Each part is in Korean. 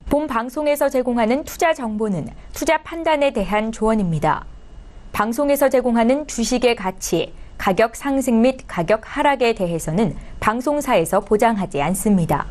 본 방송에서 제공하는 투자 정보는 투자 판단에 대한 조언입니다. 방송에서 제공하는 주식의 가치, 가격 상승 및 가격 하락에 대해서는 방송사에서 보장하지 않습니다.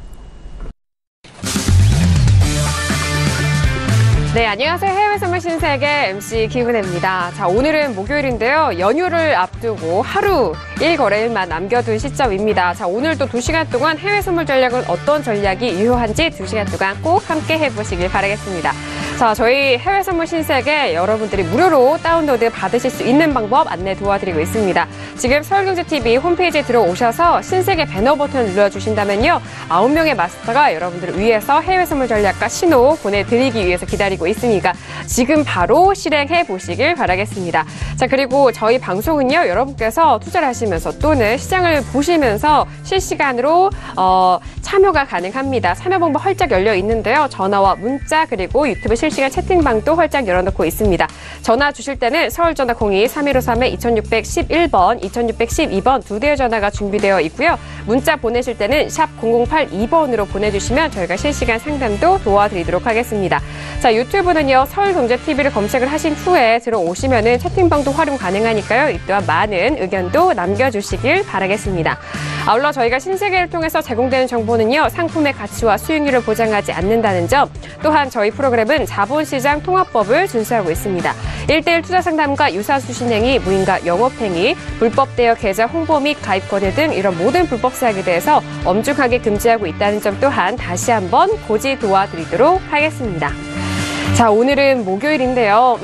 네, 안녕하세요. 해외 선물 신세계 MC 김은혜입니다. 자, 오늘은 목요일인데요. 연휴를 앞두고 하루 1거래일만 남겨둔 시점입니다. 자, 오늘도 2시간 동안 해외 선물 전략은 어떤 전략이 유효한지 2시간 동안 꼭 함께 해보시길 바라겠습니다. 자, 저희 해외 선물 신세계 여러분들이 무료로 다운로드 받으실 수 있는 방법 안내 도와드리고 있습니다. 지금 서울경제TV 홈페이지에 들어오셔서 신세계 배너 버튼을 눌러주신다면요. 9명의 마스터가 여러분들을 위해서 해외 선물 전략과 신호 보내드리기 위해서 기다리고 있으니까 지금 바로 실행해 보시길 바라겠습니다. 자, 그리고 저희 방송은요. 여러분께서 투자를 하시면서 또는 시장을 보시면서 실시간으로 참여가 가능합니다. 참여 방법 활짝 열려 있는데요. 전화와 문자 그리고 유튜브 실시간 채팅방도 활짝 열어놓고 있습니다. 전화 주실 때는 서울전화 02-3153-2611번, 2612번 두 대의 전화가 준비되어 있고요. 문자 보내실 때는 샵 0082번으로 보내주시면 저희가 실시간 상담도 도와드리도록 하겠습니다. 자, 유튜브는요. 서울경제TV를 검색을 하신 후에 들어오시면은 채팅방도 활용 가능하니까요. 이 또한 많은 의견도 남겨주시길 바라겠습니다. 아울러 저희가 신세계를 통해서 제공되는 정보는요. 상품의 가치와 수익률을 보장하지 않는다는 점, 또한 저희 프로그램은 자본시장 통합법을 준수하고 있습니다. 1:1 투자 상담과 유사수 신행위, 무인가 영업행위, 불법 대여 계좌 홍보 및 가입 권유 등 이런 모든 불법 사항에 대해서 엄중하게 금지하고 있다는 점 또한 다시 한번 고지 도와드리도록 하겠습니다. 자, 오늘은 목요일인데요.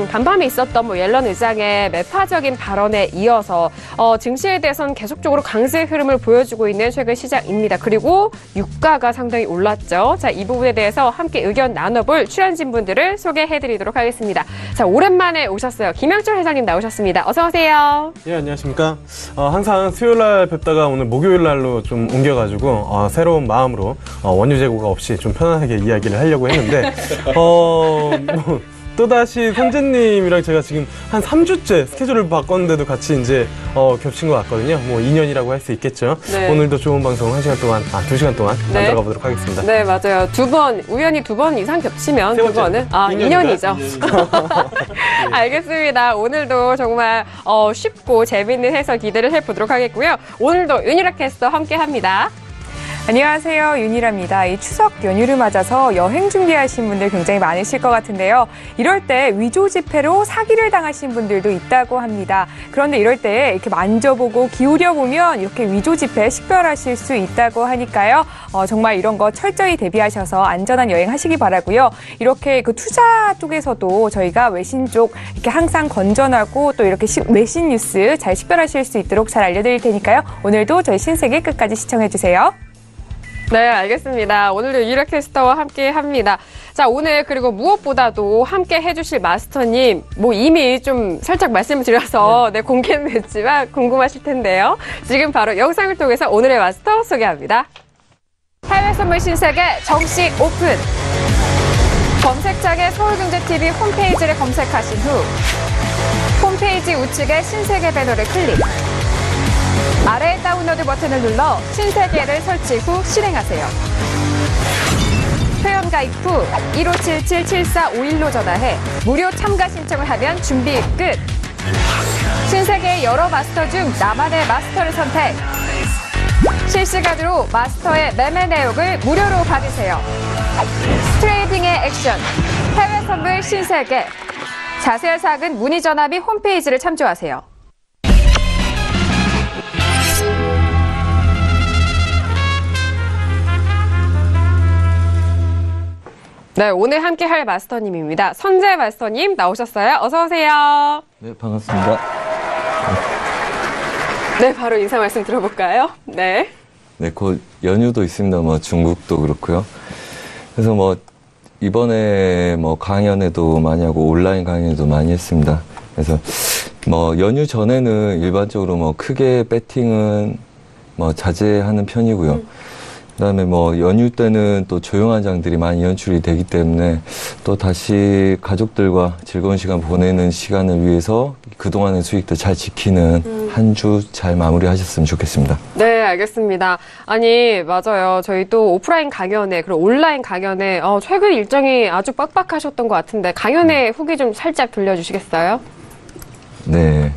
간밤에 있었던 옐런 의장의 매파적인 발언에 이어서 증시에 대해서는 계속적으로 강세 흐름을 보여주고 있는 최근 시장입니다. 그리고 유가가 상당히 올랐죠. 자, 이 부분에 대해서 함께 의견 나눠볼 출연진 분들을 소개해드리도록 하겠습니다. 자, 오랜만에 오셨어요. 김영철 회장님 나오셨습니다. 어서 오세요. 예, 안녕하십니까. 항상 수요일날 뵙다가 오늘 목요일날로 좀 옮겨가지고 새로운 마음으로 원유 재고가 없이 좀 편안하게 이야기를 하려고 했는데 또다시 선재님이랑 제가 지금 한 3주째 스케줄을 바꿨는데도 같이 이제 겹친 것 같거든요. 인연이라고 할 수 있겠죠. 네. 오늘도 좋은 방송 2시간 동안 네. 만들어 보도록 하겠습니다. 네, 맞아요. 우연히 2번 이상 겹치면 그거는 인연이죠. 알겠습니다. 오늘도 정말 쉽고 재밌는 해설 기대를 해보도록 하겠고요. 오늘도 윤희라 캐스터 함께 합니다. 안녕하세요. 윤희라입니다. 이 추석 연휴를 맞아서 여행 준비하신 분들 굉장히 많으실 것 같은데요. 이럴 때 위조 지폐로 사기를 당하신 분들도 있다고 합니다. 그런데 이럴 때 이렇게 만져보고 기울여보면 이렇게 위조 지폐에 식별하실 수 있다고 하니까요. 정말 이런 거 철저히 대비하셔서 안전한 여행 하시기 바라고요. 이렇게 그 투자 쪽에서도 저희가 외신 쪽 이렇게 항상 건전하고 또 이렇게 외신 뉴스 잘 식별하실 수 있도록 잘 알려드릴 테니까요. 오늘도 저희 신세계 끝까지 시청해주세요. 네, 알겠습니다. 오늘도 윤희라 캐스터와 함께 합니다. 자, 오늘 그리고 무엇보다도 함께 해주실 마스터님, 이미 좀 살짝 말씀을 드려서 공개는 했지만 궁금하실 텐데요. 지금 바로 영상을 통해서 오늘의 마스터 소개합니다. 해외 선물 신세계 정식 오픈! 검색창에 서울경제TV 홈페이지를 검색하신 후 홈페이지 우측에 신세계 배너를 클릭. 아래 다운로드 버튼을 눌러 신세계를 설치 후 실행하세요. 회원 가입 후 1577-7451로 전화해 무료 참가 신청을 하면 준비 끝! 신세계의 여러 마스터 중 나만의 마스터를 선택! 실시간으로 마스터의 매매 내역을 무료로 받으세요. 트레이딩의 액션, 해외 선물 신세계. 자세한 사항은 문의 전화 및 홈페이지를 참조하세요. 네, 오늘 함께 할 마스터님입니다. 선재 마스터님 나오셨어요. 어서 오세요. 네, 반갑습니다. 네, 바로 인사 말씀 들어볼까요? 네. 네, 곧 연휴도 있습니다. 중국도 그렇고요. 그래서 이번에 강연회도 많이 하고 온라인 강연회도 많이 했습니다. 그래서 연휴 전에는 일반적으로 크게 배팅은 자제하는 편이고요. 그다음에 뭐 연휴 때는 또 조용한 장들이 많이 연출이 되기 때문에 또 다시 가족들과 즐거운 시간 보내는 시간을 위해서 그동안의 수익도 잘 지키는 한 주 잘 마무리하셨으면 좋겠습니다. 네, 알겠습니다. 아니, 맞아요. 저희 또 오프라인 강연회, 그리고 온라인 강연회, 최근 일정이 아주 빡빡하셨던 것 같은데, 강연회 후기 좀 살짝 들려주시겠어요? 네.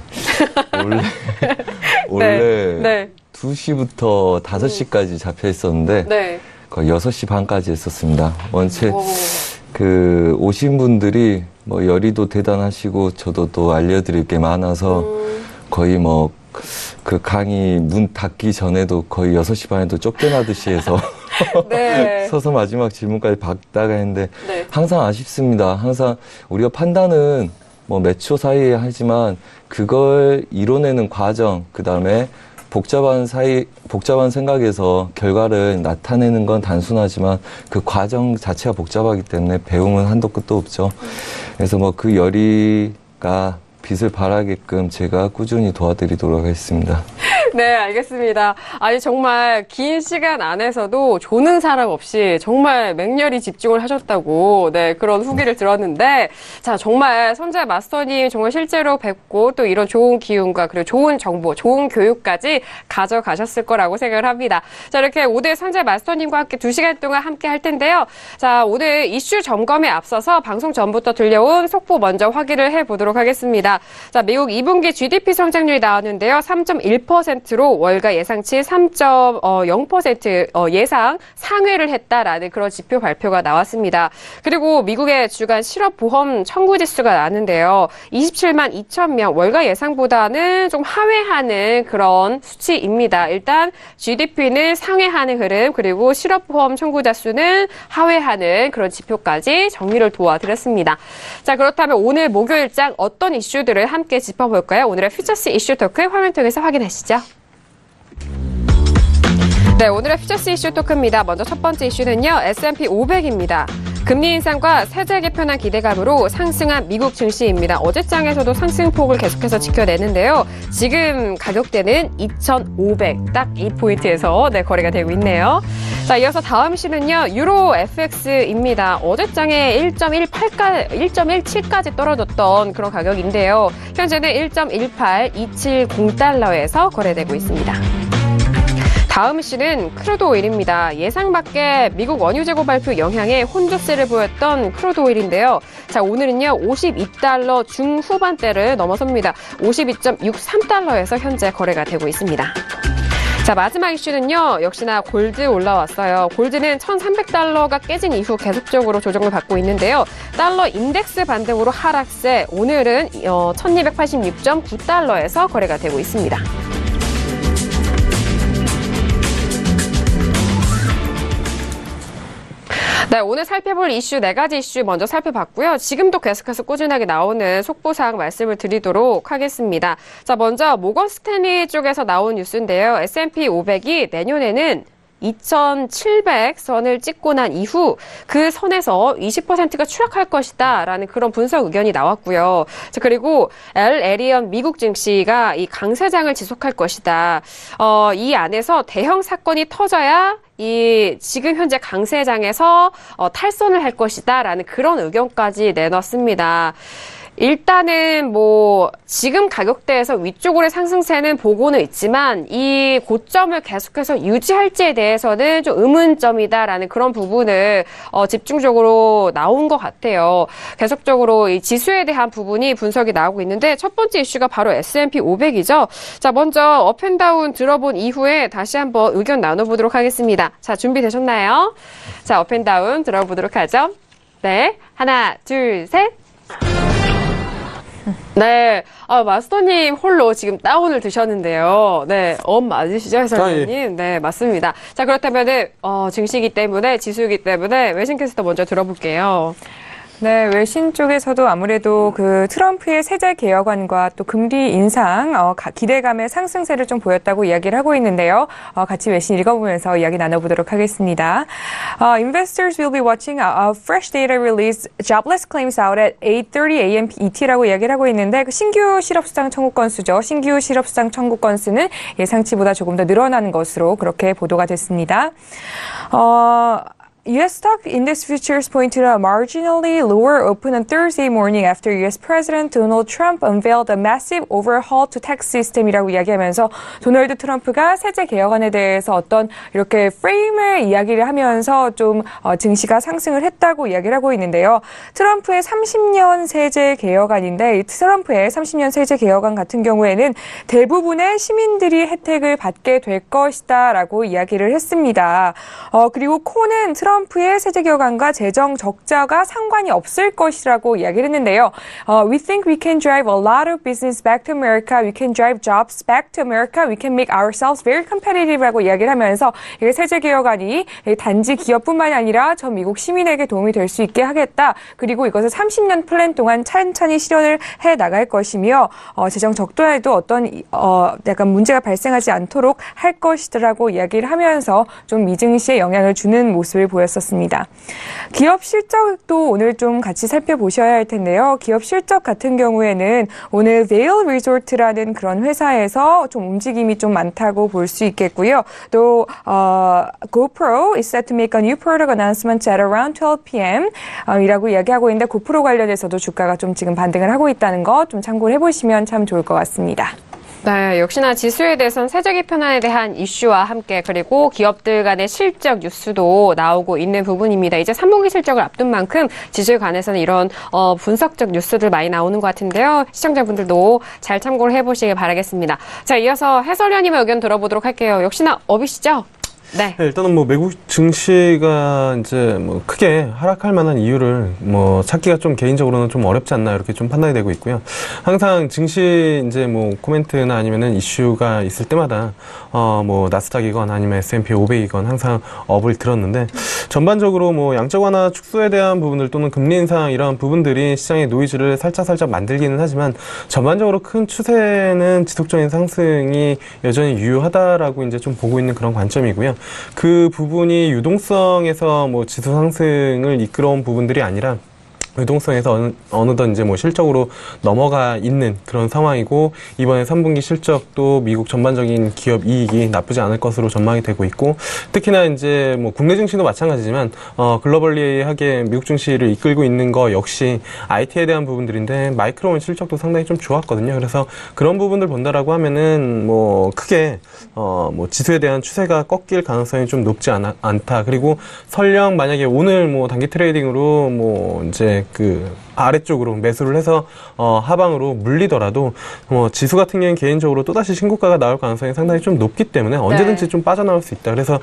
원래 네. 2시부터 5시까지 잡혀 있었는데, 네. 거의 6시 반까지 했었습니다. 원체, 오신 분들이 뭐 열의도 대단하시고, 저도 또 알려드릴 게 많아서, 거의 뭐, 그 강의 문 닫기 전에도 거의 6시 반에도 쫓겨나듯이 해서 네. 서서 마지막 질문까지 받다가 했는데 네. 항상 아쉽습니다. 항상 우리가 판단은 뭐 몇 초 사이에 하지만 그걸 이뤄내는 과정, 그 다음에 복잡한 생각에서 결과를 나타내는 건 단순하지만 그 과정 자체가 복잡하기 때문에 배움은 한도 끝도 없죠. 그래서 뭐 그 열의가 빛을 발하게끔 제가 꾸준히 도와드리도록 하겠습니다. 네, 알겠습니다. 아니, 정말 긴 시간 안에서도 조는 사람 없이 정말 맹렬히 집중을 하셨다고, 네, 그런 후기를 들었는데, 자, 정말 선재 마스터님 정말 실제로 뵙고 또 이런 좋은 기운과 그리고 좋은 정보, 좋은 교육까지 가져가셨을 거라고 생각을 합니다. 자, 이렇게 오늘 선재 마스터님과 함께 2시간 동안 함께 할 텐데요. 자, 오늘 이슈 점검에 앞서서 방송 전부터 들려온 속보 먼저 확인을 해보도록 하겠습니다. 자, 미국 2분기 GDP 성장률이 나왔는데요. 3.1%로 월가 예상치 3.0% 예상 상회를 했다라는 그런 지표 발표가 나왔습니다. 그리고 미국의 주간 실업보험 청구 지수가 나왔는데요. 27만 2천 명, 월가 예상보다는 좀 하회하는 그런 수치입니다. 일단 GDP는 상회하는 흐름, 그리고 실업보험 청구자 수는 하회하는 그런 지표까지 정리를 도와드렸습니다. 자, 그렇다면 오늘 목요일장 어떤 이슈들을 함께 짚어볼까요? 오늘의 퓨처스 이슈 토크 화면 통해서 확인하시죠. 네, 오늘의 퓨처스 이슈 토크입니다. 먼저 첫 번째 이슈는요, S&P 500입니다. 금리 인상과 세제 개편한 기대감으로 상승한 미국 증시입니다. 어제장에서도 상승폭을 계속해서 지켜내는데요. 지금 가격대는 2,500, 딱 이 포인트에서 네, 거래가 되고 있네요. 자, 이어서 다음 시는요, 유로 FX입니다. 어제장에 1.17까지 떨어졌던 그런 가격인데요. 현재는 1.18270달러에서 거래되고 있습니다. 다음 시는 크루드 오일입니다. 예상 밖의 미국 원유 재고 발표 영향에 혼조세를 보였던 크루드 오일인데요. 자, 오늘은요, 52달러 중후반대를 넘어섭니다. 52.63달러에서 현재 거래가 되고 있습니다. 자, 마지막 이슈는요, 역시나 골드 올라왔어요. 골드는 1,300달러가 깨진 이후 계속적으로 조정을 받고 있는데요. 달러 인덱스 반등으로 하락세, 오늘은 1,286.9달러에서 거래가 되고 있습니다. 네, 오늘 살펴볼 이슈 4가지 이슈 먼저 살펴봤고요. 지금도 계속해서 꾸준하게 나오는 속보사항 말씀을 드리도록 하겠습니다. 자, 먼저 모건 스탠리 쪽에서 나온 뉴스인데요. S&P 500이 내년에는 2,700선을 찍고 난 이후 그 선에서 20%가 추락할 것이다 라는 그런 분석 의견이 나왔고요. 자, 그리고 엘리언 미국 증시가 이 강세장을 지속할 것이다. 이 안에서 대형 사건이 터져야 이 지금 현재 강세장에서 탈선을 할 것이다 라는 그런 의견까지 내놨습니다. 일단은 뭐 지금 가격대에서 위쪽으로의 상승세는 보고는 있지만 이 고점을 계속해서 유지할지에 대해서는 좀 의문점이다라는 그런 부분을 집중적으로 나온 것 같아요. 계속적으로 이 지수에 대한 부분이 분석이 나오고 있는데 첫 번째 이슈가 바로 S&P 500이죠. 자, 먼저 업앤다운 들어본 이후에 다시 한번 의견 나눠보도록 하겠습니다. 자, 준비되셨나요? 자, 업앤다운 들어보도록 하죠. 네, 하나, 둘, 셋. 네, 마스터님 홀로 지금 다운을 드셨는데요. 네, 맞으시죠, 해설위원님? 예. 네, 맞습니다. 자, 그렇다면은 증시이기 때문에 지수이기 때문에 외신 캐스터 먼저 들어볼게요. 네, 외신 쪽에서도 아무래도 그 트럼프의 세제 개혁안과 또 금리 인상, 기대감의 상승세를 좀 보였다고 이야기를 하고 있는데요. 같이 외신 읽어보면서 이야기 나눠보도록 하겠습니다. Investors will be watching a fresh data release jobless claims out at 8:30 a.m. ET라고 이야기를 하고 있는데 그 신규 실업수당 청구 건수죠. 신규 실업수당 청구 건수는 예상치보다 조금 더 늘어나는 것으로 그렇게 보도가 됐습니다. U.S. stock index futures point to a marginally lower open on Thursday morning after U.S. President Donald Trump unveiled a massive overhaul to tax system이라고 이야기하면서 도널드 트럼프가 세제 개혁안에 대해서 어떤 이렇게 프레임을 이야기를 하면서 좀 증시가 상승을 했다고 이야기를 하고 있는데요. 트럼프의 30년 세제 개혁안인데 이 트럼프의 30년 세제 개혁안 같은 경우에는 대부분의 시민들이 혜택을 받게 될 것이다라고 이야기를 했습니다. 그리고 코는 트럼프의 세제 개혁안과 재정 적자가 상관이 없을 것이라고 이야기를 했는데요. We think we can drive a lot of business back to America. We can drive jobs back to America. We can make ourselves very competitive라고 이야기를 하면서 이게 세제 개혁안이 단지 기업뿐만이 아니라 전 미국 시민에게 도움이 될 수 있게 하겠다. 그리고 이것을 30년 플랜 동안 찬찬히 실현을 해 나갈 것이며 재정 적자에도 어떤 약간 문제가 발생하지 않도록 할 것이라고 이야기를 하면서 좀 미증시에 영향을 주는 모습을 보였었습니다. 기업 실적도 오늘 좀 같이 살펴보셔야 할 텐데요. 기업 실적 같은 경우에는 오늘 Vail Resort라는 그런 회사에서 좀 움직임이 좀 많다고 볼 수 있겠고요. 또 GoPro is set to make a new product announcement at around 12 p.m. 이라고 이야기하고 있는데 고프로 관련해서도 주가가 좀 지금 반등을 하고 있다는 거 좀 참고를 해보시면 참 좋을 것 같습니다. 네, 역시나 지수에 대해서는 세제 개편안에 대한 이슈와 함께 그리고 기업들 간의 실적 뉴스도 나오고 있는 부분입니다. 이제 3분기 실적을 앞둔 만큼 지수에 관해서는 이런 분석적 뉴스들 많이 나오는 것 같은데요. 시청자분들도 잘 참고를 해보시길 바라겠습니다. 자, 이어서 해설위원님의 의견 들어보도록 할게요. 역시나 업이시죠? 네. 일단은 뭐 외국 증시가 이제 뭐 크게 하락할 만한 이유를 뭐 찾기가 좀 개인적으로는 좀 어렵지 않나 이렇게 좀 판단이 되고 있고요. 항상 증시 이제 뭐 코멘트나 아니면은 이슈가 있을 때마다 뭐 나스닥이건 아니면 S&P 500이건 항상 업을 들었는데 전반적으로 뭐 양적 완화 축소에 대한 부분들 또는 금리 인상 이런 부분들이 시장의 노이즈를 살짝 만들기는 하지만 전반적으로 큰 추세는 지속적인 상승이 여전히 유효하다라고 이제 좀 보고 있는 그런 관점이고요. 그 부분이 유동성에서 뭐 지수 상승을 이끌어온 부분들이 아니라 유동성에서 어느덧 이제 뭐 실적으로 넘어가 있는 그런 상황이고 이번에 3분기 실적도 미국 전반적인 기업 이익이 나쁘지 않을 것으로 전망이 되고 있고 특히나 이제 뭐 국내 증시도 마찬가지지만 글로벌리하게 미국 증시를 이끌고 있는 거 역시 IT에 대한 부분들인데 마이크론 실적도 상당히 좀 좋았거든요. 그래서 그런 부분들 본다라고 하면은 뭐 크게 뭐 지수에 대한 추세가 꺾일 가능성이 좀 높지 않다. 그리고 설령 만약에 오늘 뭐 단기 트레이딩으로 뭐 이제 그 아래쪽으로 매수를 해서 하방으로 물리더라도 지수 같은 경우는 개인적으로 또다시 신고가가 나올 가능성이 상당히 좀 높기 때문에 언제든지 좀 빠져나올 수 있다. 그래서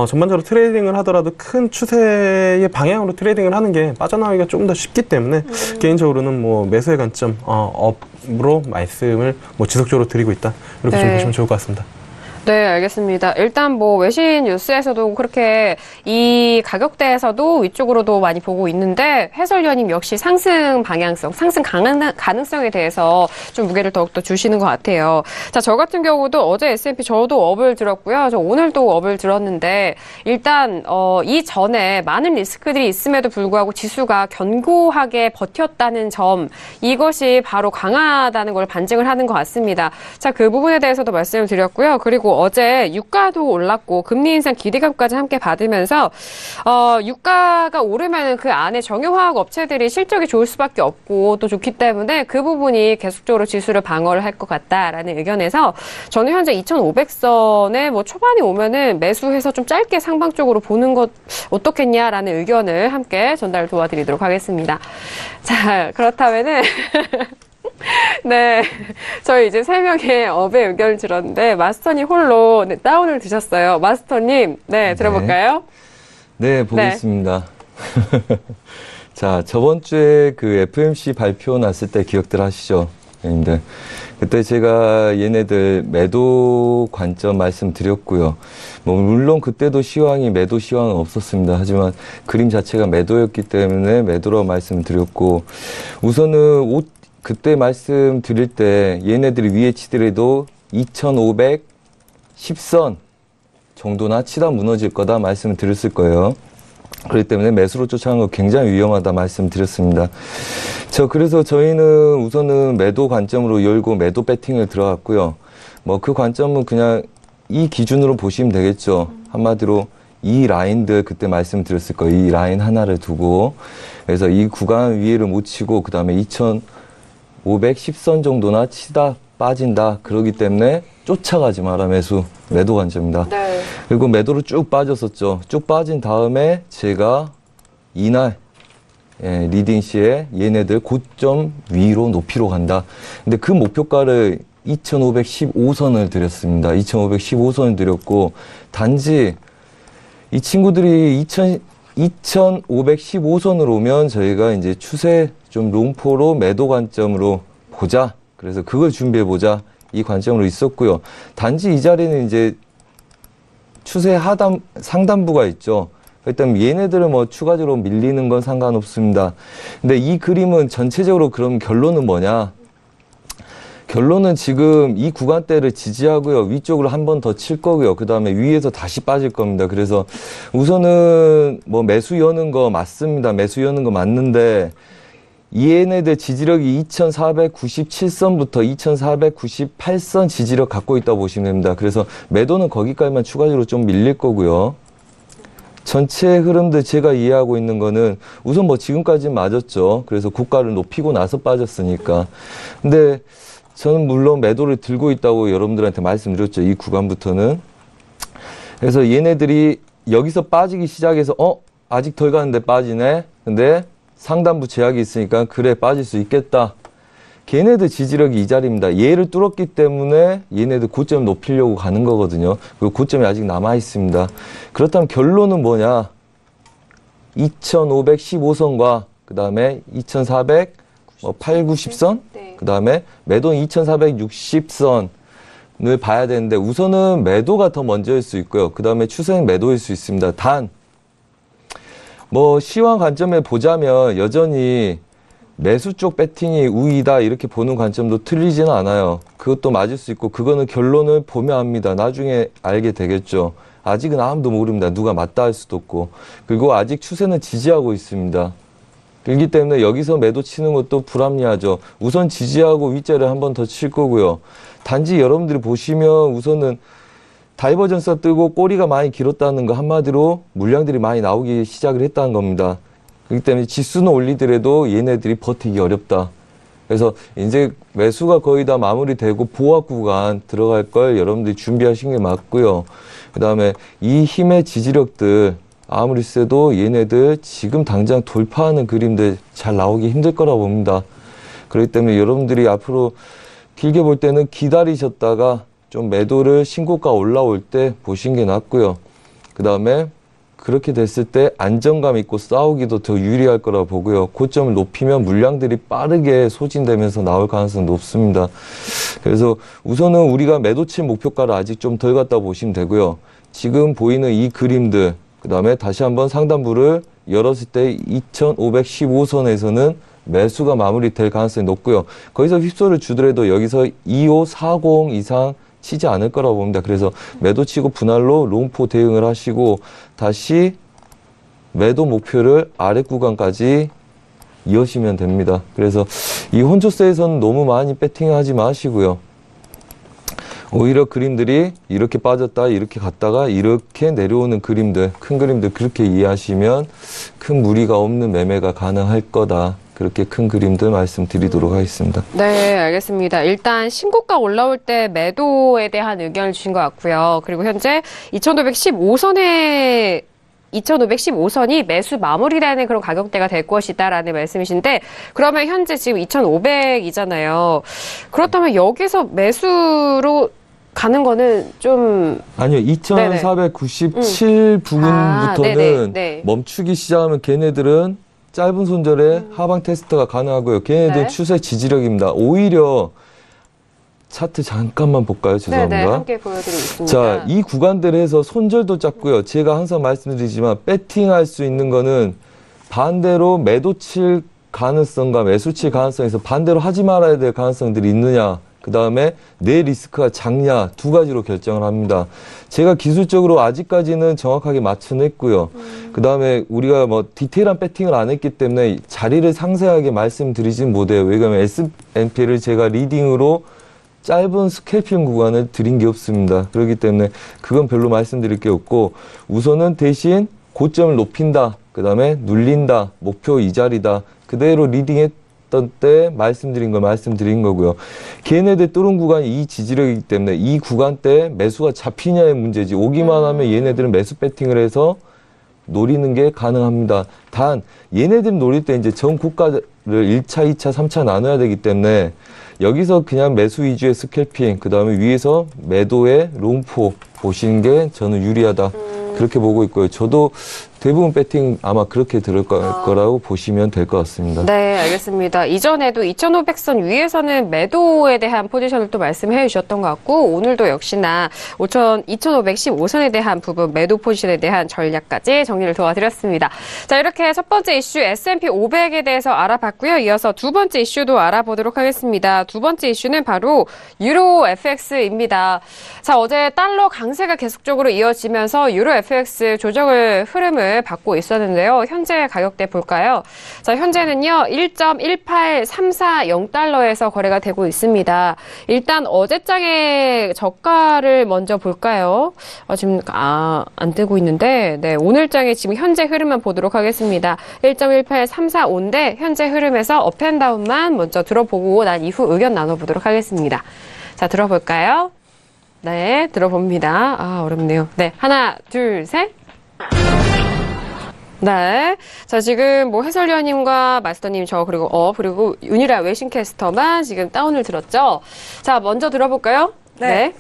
전반적으로 트레이딩을 하더라도 큰 추세의 방향으로 트레이딩을 하는 게 빠져나오기가 조금 더 쉽기 때문에 개인적으로는 뭐 매수의 관점 업으로 말씀을 뭐 지속적으로 드리고 있다. 이렇게 좀 보시면 좋을 것 같습니다. 네, 알겠습니다. 일단 뭐 외신 뉴스에서도 그렇게 이 가격대에서도 위쪽으로도 많이 보고 있는데 해설위원님 역시 상승 방향성, 상승 가능성에 대해서 좀 무게를 더욱더 주시는 것 같아요. 자, 저 같은 경우도 어제 S&P 저도 업을 들었고요. 저 오늘도 업을 들었는데 일단 이 전에 많은 리스크들이 있음에도 불구하고 지수가 견고하게 버텼다는 점 이것이 바로 강하다는 걸 반증을 하는 것 같습니다. 자, 그 부분에 대해서도 말씀을 드렸고요. 그리고 어제 유가도 올랐고 금리 인상 기대감까지 함께 받으면서 유가가 오르면 그 안에 정유화학 업체들이 실적이 좋을 수밖에 없고 또 좋기 때문에 그 부분이 계속적으로 지수를 방어를 할 것 같다라는 의견에서 저는 현재 2,500선에 뭐 초반에 오면은 매수해서 좀 짧게 상방 쪽으로 보는 것 어떻겠냐라는 의견을 함께 전달 도와드리도록 하겠습니다. 자, 그렇다면은 네, 저희 이제 3명의 업의 의견을 들었는데 마스터님 홀로 다운을 드셨어요. 마스터님, 네, 들어볼까요? 네, 보겠습니다. 네. 자, 저번 주에 그 FMC 발표 났을 때 기억들 하시죠? 근데 그때 제가 얘네들 매도 관점 말씀드렸고요. 뭐 물론 그때도 시황이 매도 시황은 없었습니다. 하지만 그림 자체가 매도였기 때문에 매도라고 말씀드렸고, 우선은 그때 말씀드릴 때 얘네들이 위에 치더라도 2510선 정도나 치다 무너질 거다 말씀을 드렸을 거예요. 그렇기 때문에 매수로 쫓아가는 거 굉장히 위험하다 말씀드렸습니다. 그래서 저희는 우선은 매도 관점으로 열고 매도 배팅을 들어갔고요. 뭐 그 관점은 그냥 이 기준으로 보시면 되겠죠. 한마디로 이 라인들 그때 말씀드렸을 거예요. 이 라인 하나를 두고, 그래서 이 구간 위에를 못 치고 그 다음에 2510선 정도나 치다 빠진다. 그러기 때문에 쫓아가지 마라. 매도 관점입니다. 네. 그리고 매도로 쭉 빠졌었죠. 쭉 빠진 다음에 제가 이날 리딩 시에 얘네들 고점 위로 높이로 간다. 근데 그 목표가를 2515선을 드렸습니다. 2515선을 드렸고, 단지 이 친구들이 2515선으로 오면 저희가 이제 추세 좀 롱포로 매도 관점으로 보자. 그래서 그걸 준비해 보자. 이 관점으로 있었고요. 단지 이 자리는 이제 추세 상단부가 있죠. 일단 얘네들은 뭐 추가적으로 밀리는 건 상관없습니다. 근데 이 그림은 전체적으로 그럼 결론은 뭐냐? 결론은 지금 이 구간대를 지지하고요. 위쪽으로 한 번 더 칠 거고요. 그 다음에 위에서 다시 빠질 겁니다. 그래서 우선은 뭐 매수 여는 거 맞습니다. 매수 여는 거 맞는데, 얘네들 지지력이 2497선부터 2498선 지지력 갖고 있다고 보시면 됩니다. 그래서 매도는 거기까지만 추가적으로 좀 밀릴 거고요. 전체 흐름들 제가 이해하고 있는 거는 우선 뭐 지금까지는 맞았죠. 그래서 고가를 높이고 나서 빠졌으니까. 근데 저는 물론 매도를 들고 있다고 여러분들한테 말씀드렸죠. 이 구간부터는. 그래서 얘네들이 여기서 빠지기 시작해서 아직 덜 가는데 빠지네. 근데 상단부 제약이 있으니까 그래 빠질 수 있겠다. 걔네들 지지력이 이 자리입니다. 얘를 뚫었기 때문에 얘네들 고점을 높이려고 가는 거거든요. 그 고점이 아직 남아 있습니다. 그렇다면 결론은 뭐냐? 2515선과 그 다음에 2400, 8, 90선, 그 다음에 매도는 2460선을 봐야 되는데, 우선은 매도가 더 먼저일 수 있고요. 그 다음에 추세는 매도일 수 있습니다. 단 뭐 시황 관점에 보자면 여전히 매수 쪽 배팅이 우위다 이렇게 보는 관점도 틀리지는 않아요. 그것도 맞을 수 있고, 그거는 결론을 보면 합니다. 나중에 알게 되겠죠. 아직은 아무도 모릅니다. 누가 맞다 할 수도 없고. 그리고 아직 추세는 지지하고 있습니다. 그렇기 때문에 여기서 매도 치는 것도 불합리하죠. 우선 지지하고 윗자리를 한 번 더 칠 거고요. 단지 여러분들이 보시면 우선은 다이버전스가 뜨고 꼬리가 많이 길었다는 거, 한마디로 물량들이 많이 나오기 시작을 했다는 겁니다. 그렇기 때문에 지수는 올리더라도 얘네들이 버티기 어렵다. 그래서 이제 매수가 거의 다 마무리되고 보합 구간 들어갈 걸 여러분들이 준비하시는 게 맞고요. 그 다음에 이 힘의 지지력들 아무리 세도 얘네들 지금 당장 돌파하는 그림들 잘 나오기 힘들 거라고 봅니다. 그렇기 때문에 여러분들이 앞으로 길게 볼 때는 기다리셨다가 좀 매도를 신고가 올라올 때 보신 게 낫고요. 그 다음에 그렇게 됐을 때 안정감 있고 싸우기도 더 유리할 거라고 보고요. 고점을 높이면 물량들이 빠르게 소진되면서 나올 가능성이 높습니다. 그래서 우선은 우리가 매도치 목표가를 아직 좀 덜 갔다고 보시면 되고요. 지금 보이는 이 그림들, 그 다음에 다시 한번 상단부를 열었을 때 2515선에서는 매수가 마무리될 가능성이 높고요. 거기서 휩소를 주더라도 여기서 2540 이상 치지 않을 거라고 봅니다. 그래서 매도 치고 분할로 롱포 대응을 하시고 다시 매도 목표를 아래 구간까지 이어시면 됩니다. 그래서 이 혼조세에서는 너무 많이 배팅하지 마시고요. 오히려 그림들이 이렇게 빠졌다 이렇게 갔다가 이렇게 내려오는 그림들, 큰 그림들 그렇게 이해하시면 큰 무리가 없는 매매가 가능할 거다. 그렇게 큰 그림들 말씀드리도록 하겠습니다. 네, 알겠습니다. 일단 신고가 올라올 때 매도에 대한 의견을 주신 것 같고요. 그리고 현재 2515선이 매수 마무리되는 그런 가격대가 될 것이다라는 말씀이신데, 그러면 현재 지금 2500이잖아요. 그렇다면 여기서 매수로 가는 거는 좀 아니요, 2497 부근부터는 멈추기 시작하면 걔네들은 짧은 손절에 하방 테스트가 가능하고요. 걔네들 네. 추세 지지력입니다. 오히려 차트 잠깐만 볼까요? 죄송합니다. 네네, 함께 보여드리겠습니다. 자, 이 구간들을 해서 손절도 작고요. 제가 항상 말씀드리지만 배팅할 수 있는 거는 반대로 매도 칠 가능성과 매수 칠 가능성에서 반대로 하지 말아야 될 가능성들이 있느냐, 그 다음에 내 리스크가 작냐, 두 가지로 결정을 합니다. 제가 기술적으로 아직까지는 정확하게 맞춰냈고요. 그 다음에 우리가 뭐 디테일한 배팅을 안 했기 때문에 자리를 상세하게 말씀드리진 못해요. 왜냐하면 S&P를 제가 리딩으로 짧은 스캘핑 구간을 드린 게 없습니다. 그렇기 때문에 그건 별로 말씀드릴 게 없고, 우선은 대신 고점을 높인다, 그 다음에 눌린다, 목표 이 자리다, 그대로 리딩했던 때 말씀드린 걸 말씀드린 거고요. 걔네들 뚫은 구간이 이 지지력이기 때문에 이 구간 때 매수가 잡히냐의 문제지, 오기만 하면 얘네들은 매수 배팅을 해서 노리는 게 가능합니다. 단 얘네들이 노릴 때 이제 전 고가를 1차, 2차, 3차 나눠야 되기 때문에 여기서 그냥 매수 위주의 스캘핑, 그 다음에 위에서 매도의 롱포 보시는 게 저는 유리하다, 그렇게 보고 있고요. 저도 대부분 배팅 아마 그렇게 들을 거라고 보시면 될 것 같습니다. 네, 알겠습니다. 이전에도 2,500선 위에서는 매도에 대한 포지션을 또 말씀해 주셨던 것 같고, 오늘도 역시나 2,515선에 대한 부분 매도 포지션에 대한 전략까지 정리를 도와드렸습니다. 자, 이렇게 첫 번째 이슈 S&P 500에 대해서 알아봤고요. 이어서 두 번째 이슈도 알아보도록 하겠습니다. 두 번째 이슈는 바로 유로 FX입니다. 자, 어제 달러 강세가 계속적으로 이어지면서 유로 FX 조정을 흐름을 받고 있었는데요. 현재 가격대 볼까요? 자, 현재는요, 1.18340달러에서 거래가 되고 있습니다. 일단 어제장의 저가를 먼저 볼까요? 지금 안 뜨고 있는데, 네, 오늘장의 지금 현재 흐름만 보도록 하겠습니다. 1.18345인데 현재 흐름에서 업앤다운만 먼저 들어보고 난 이후 의견 나눠보도록 하겠습니다. 자, 들어볼까요? 네, 들어봅니다. 어렵네요. 네, 하나, 둘, 셋. 네. 자, 지금 뭐 해설위원님과 마스터님, 그리고 윤희라 외신캐스터만 지금 다운을 들었죠? 자, 먼저 들어볼까요? 네.